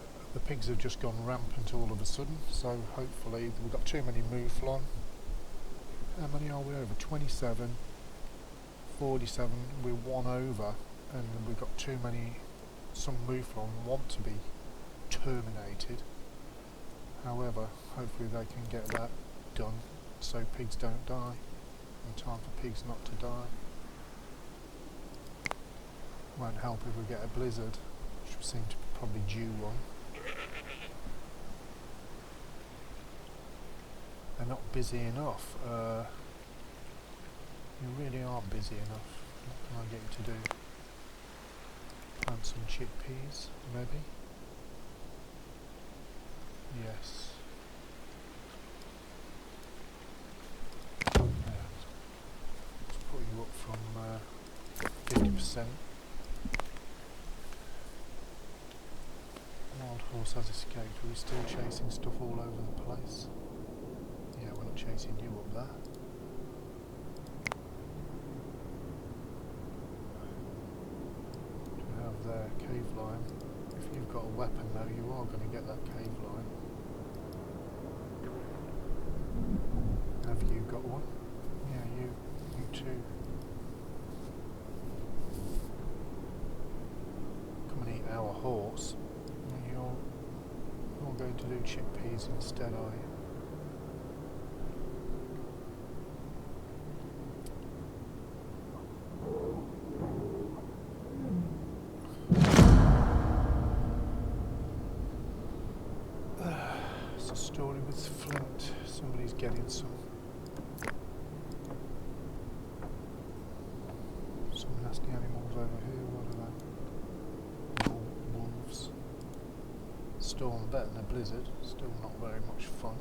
pigs have just gone rampant all of a sudden, so hopefully we've got too many mouflon. How many are we over? 27, 47, we're one over, and we've got too many. Some mouflon want to be terminated. However, hopefully they can get that done so pigs don't die, in time for pigs not to die. Won't help if we get a blizzard, which we seem to be probably due one. They're not busy enough. You really are busy enough. What can I get you to do? Plant some chickpeas, maybe? Yes. Yeah. Let's put you up from 50%. Wild horse has escaped. Are we still chasing stuff all over the place? Yeah, we're not chasing you up there. Do we have their cave line? If you've got a weapon though, you are going to get that cave line. Have you got one? Yeah, you too. Come and eat our horse. You're going to do chickpeas instead, are you? It's a story with flint. Somebody's getting some nasty animals over here. What are they? Wolves. Storm better than a blizzard. Still not very much fun.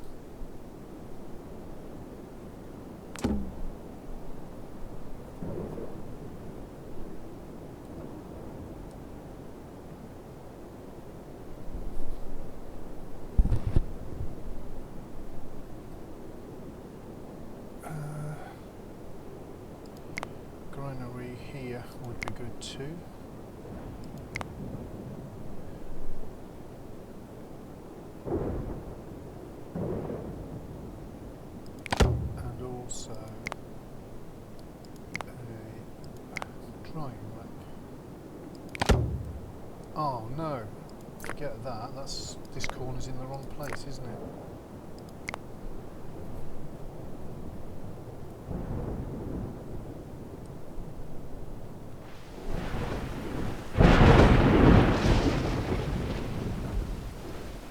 Granary here would be good too. And also a drying rack. Oh no, forget that. This corner's in the wrong place, isn't it?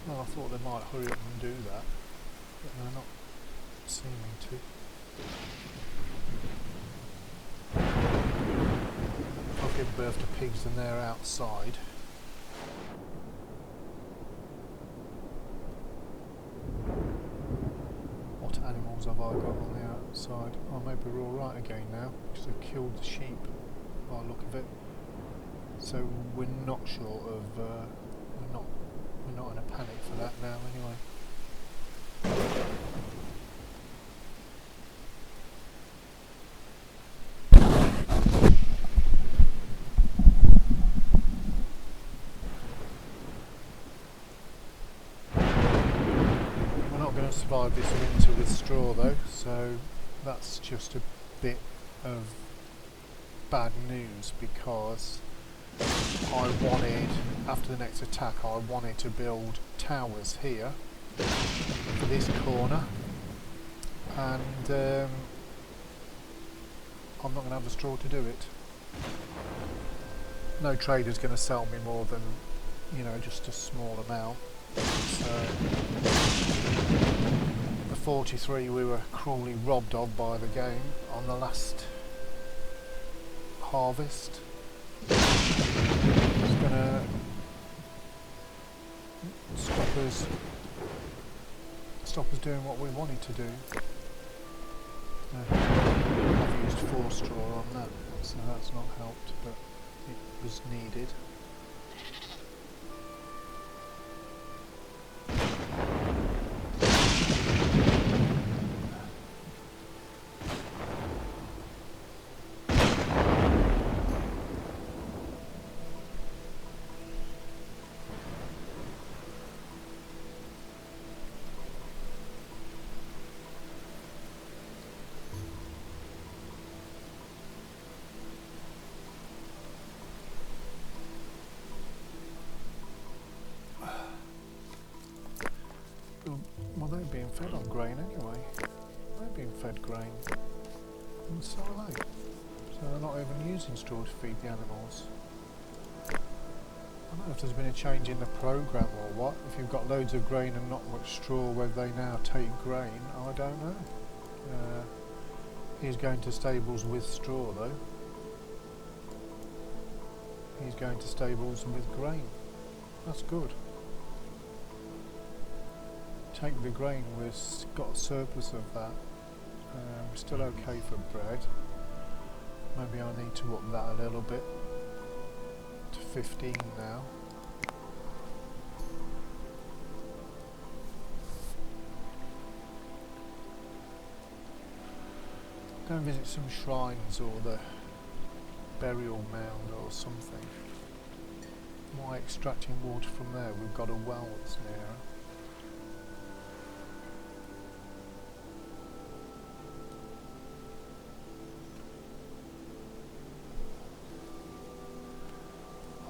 Well, I thought they might hurry up and do that, but they're not seeming to. give birth to pigs and they're outside. What animals have I got on the outside? Oh, maybe we're alright again now, because I've killed the sheep by the look of it. So we're not short of, we're not in a panic for that now anyway. We're not going to survive this winter with straw though, so that's just a bit of bad news, because I wanted, after the next attack, I wanted to build towers here for this corner, and I'm not going to have the straw to do it. No trader's going to sell me more than, you know, just a small amount. So the 43 we were cruelly robbed of by the game on the last harvest. It's gonna stop us doing what we wanted to do. I've used 4 straw on that, so that's not helped, but it was needed. Well, they're being fed on grain anyway. They're being fed grain. And so are they. So they're not even using straw to feed the animals. I don't know if there's been a change in the programme or what. If you've got loads of grain and not much straw, whether they now take grain, I don't know. He's going to stables with straw though. He's going to stables with grain. That's good. Take the grain, we've got a surplus of that. We're still okay for bread. Maybe I need to up that a little bit to 15 now. Go and visit some shrines or the burial mound or something. Why extracting water from there? We've got a well that's near.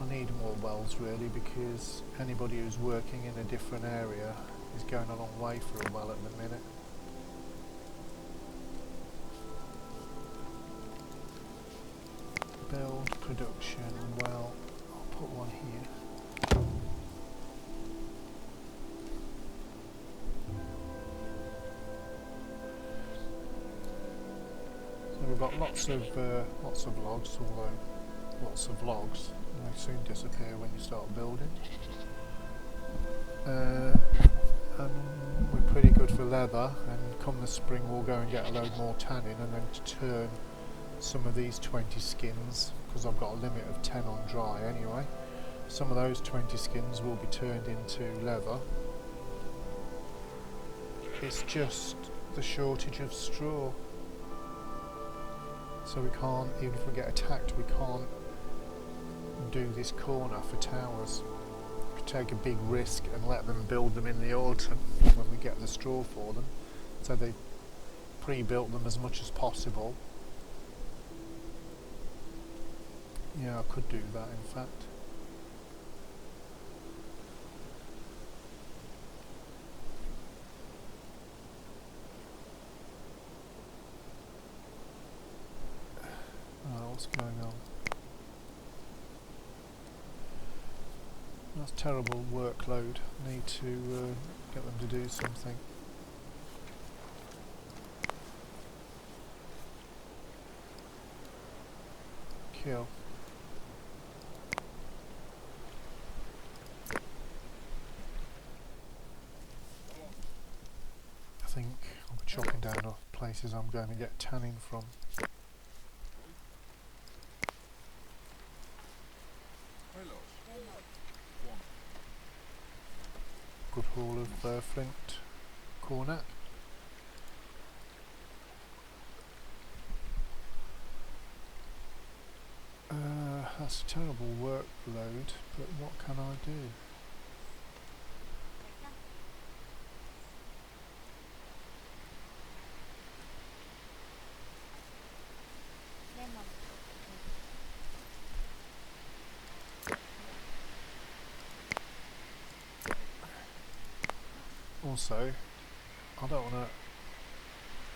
I need more wells really, because anybody who's working in a different area is going a long way for a well at the minute. Build, production, well, I'll put one here. So we've got lots of logs, although lots of logs. They soon disappear when you start building. And we're pretty good for leather, and come the spring we'll go and get a load more tannin and then turn some of these 20 skins, because I've got a limit of 10 on dry anyway. Some of those 20 skins will be turned into leather. It's just the shortage of straw. So we can't, even if we get attacked, we can't do this corner for towers. We take a big risk and let them build them in the autumn when we get the straw for them. So they pre-built them as much as possible. Yeah, I could do that in fact. What's going on? That's terrible workload. Need to get them to do something. Kill. think I'll be chopping down off places I'm going to get tanning from. Good haul of flint cornet. That's a terrible workload, but what can I do? Also, I don't want to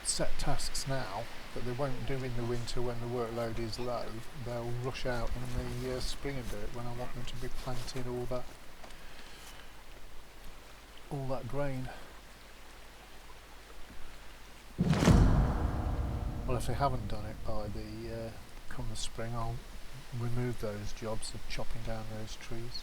set tasks now that they won't do in the winter when the workload is low. They'll rush out in the spring and do it when I want them to be planting all that grain. Well, if they haven't done it by the come the spring, I'll remove those jobs of chopping down those trees.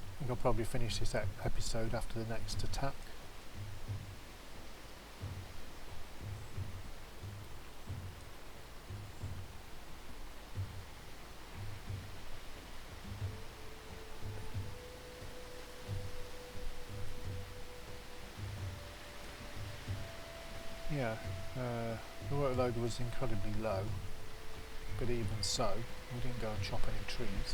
I think I'll probably finish this episode after the next attack. Yeah, the workload was incredibly low, but even so, we didn't go and chop any trees.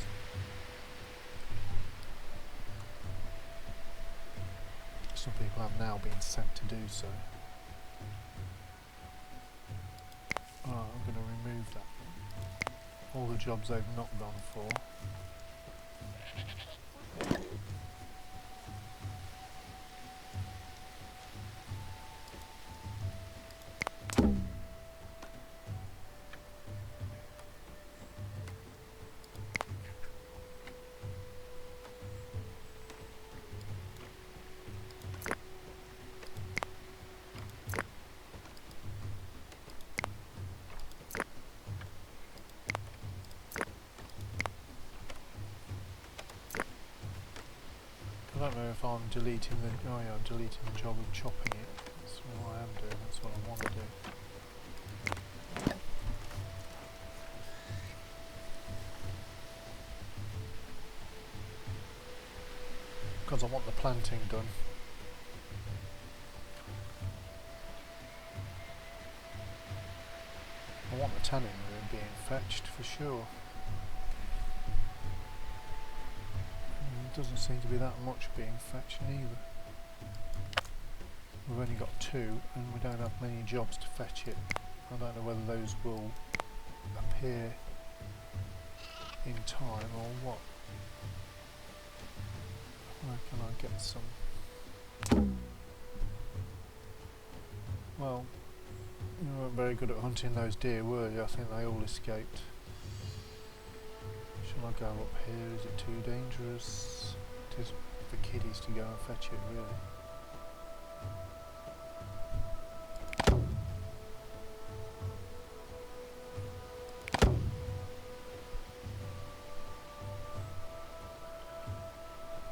Some people have now been sent to do so. Oh, I'm going to remove that. All the jobs they've not gone for. I don't know if I'm deleting the... oh yeah, I'm deleting the job of chopping it. That's what I am doing, that's what I want to do. Because I want the planting done. I want the tanning room being fetched for sure. Doesn't seem to be that much being fetched neither. We've only got 2 and we don't have many jobs to fetch it. I don't know whether those will appear in time or what. Where can I get some? Well, you weren't very good at hunting those deer, were you? I think they all escaped. Shall I go up here? Is it too dangerous? It is for kiddies to go and fetch it, really.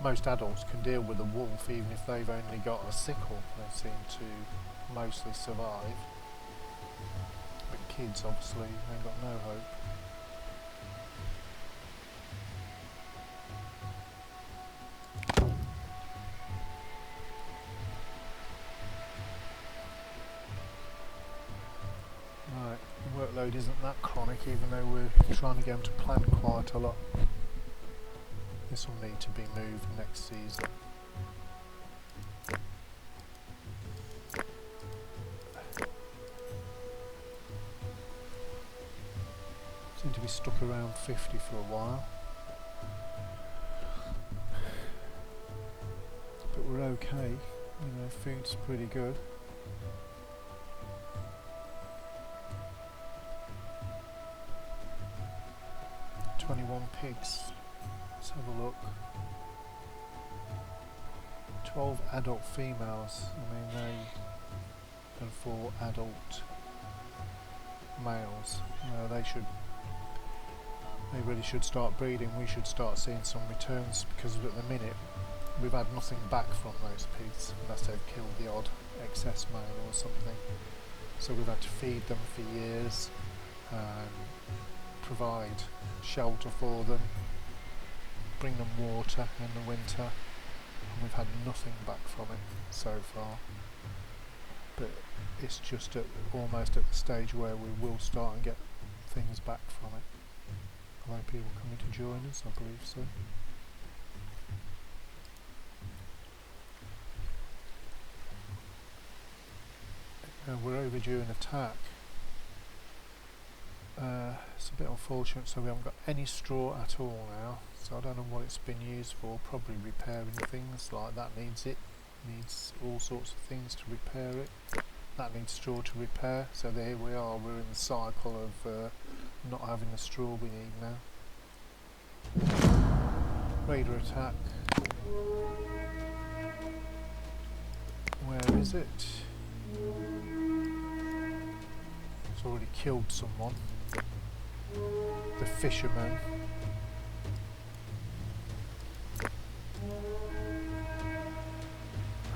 Most adults can deal with a wolf even if they've only got a sickle. They seem to mostly survive. But kids, obviously, they've got no hope. Workload isn't that chronic, even though we're trying to get them to plan quite a lot. This will need to be moved next season. Seem to be stuck around 50 for a while. But we're okay, you know, food's pretty good. Pigs. Let's have a look. 12 adult females. I mean, and 4 adult males. They really should start breeding. We should start seeing some returns, because at the minute we've had nothing back from those pigs unless they've killed the odd excess male or something. So we've had to feed them for years and provide shelter for them, bring them water in the winter, and we've had nothing back from it so far. But it's just almost at the stage where we will start and get things back from it. Although people coming to join us, I believe so. We're overdue an attack. It's a bit unfortunate, so we haven't got any straw at all now. So I don't know what it's been used for. Probably repairing things like that needs it. Needs all sorts of things to repair it. That needs straw to repair. So there we are. We're in the cycle of not having the straw we need now. Raider attack. Where is it? It's already killed someone. The fisherman.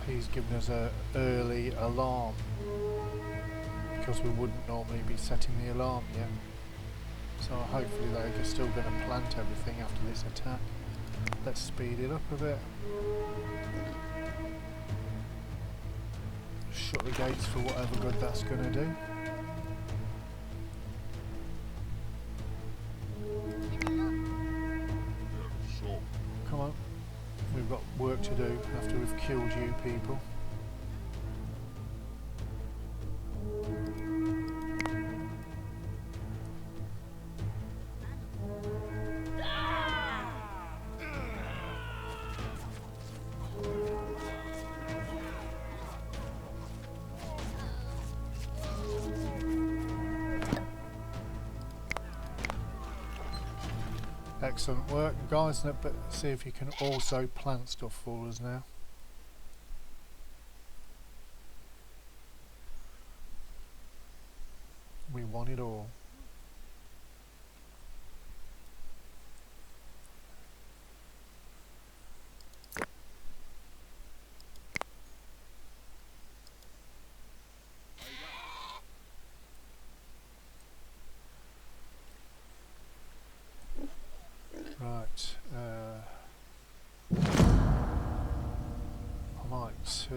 He's given us an early alarm because we wouldn't normally be setting the alarm yet. So hopefully they're still going to plant everything after this attack. Let's speed it up a bit. Shut the gates for whatever good that's going to do. Come on, we've got work to do after we've killed you people. Excellent work, guys, but see if you can also plant stuff for us now. We want it all. Right, I might see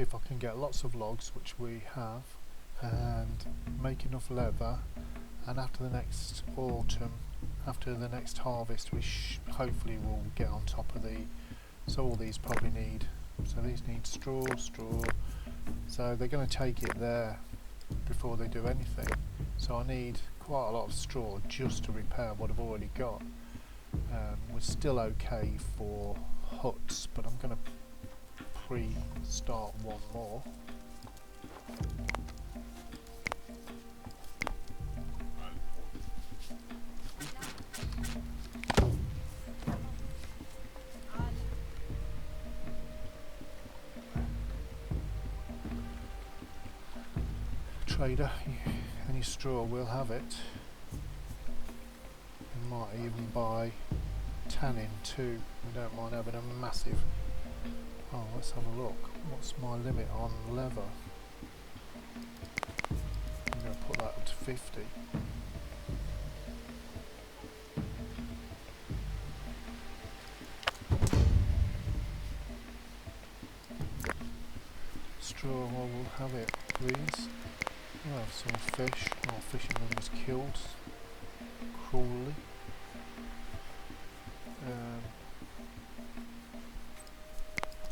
if I can get lots of logs, which we have, and make enough leather, and after the next autumn, after the next harvest, we hopefully will get on top of so all these probably need, so these need straw, so they're going to take it there before they do anything. So I need quite a lot of straw just to repair what I've already got. We're still okay for huts, but I'm going to pre-start one more. Trader, any straw, we'll have it. We might even buy tannin too. We don't mind having a massive. Oh, let's have a look. What's my limit on leather? I'm going to put that up to 50. Straw, well, we'll have it, please. We'll have some fish. Our fisherman was killed cruelly.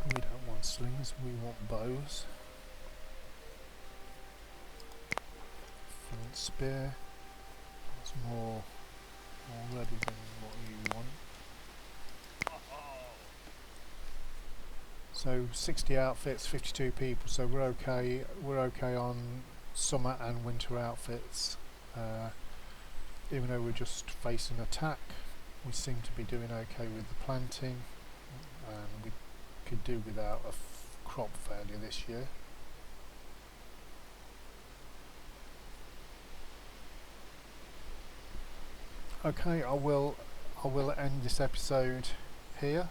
We don't want slings, we want bows. Flint spear. That's more already than what you want. So 60 outfits, 52 people, so we're okay on summer and winter outfits, even though we're just facing attack. we seem to be doing okay with the planting, and we could do without a crop failure this year. Okay, I will end this episode here.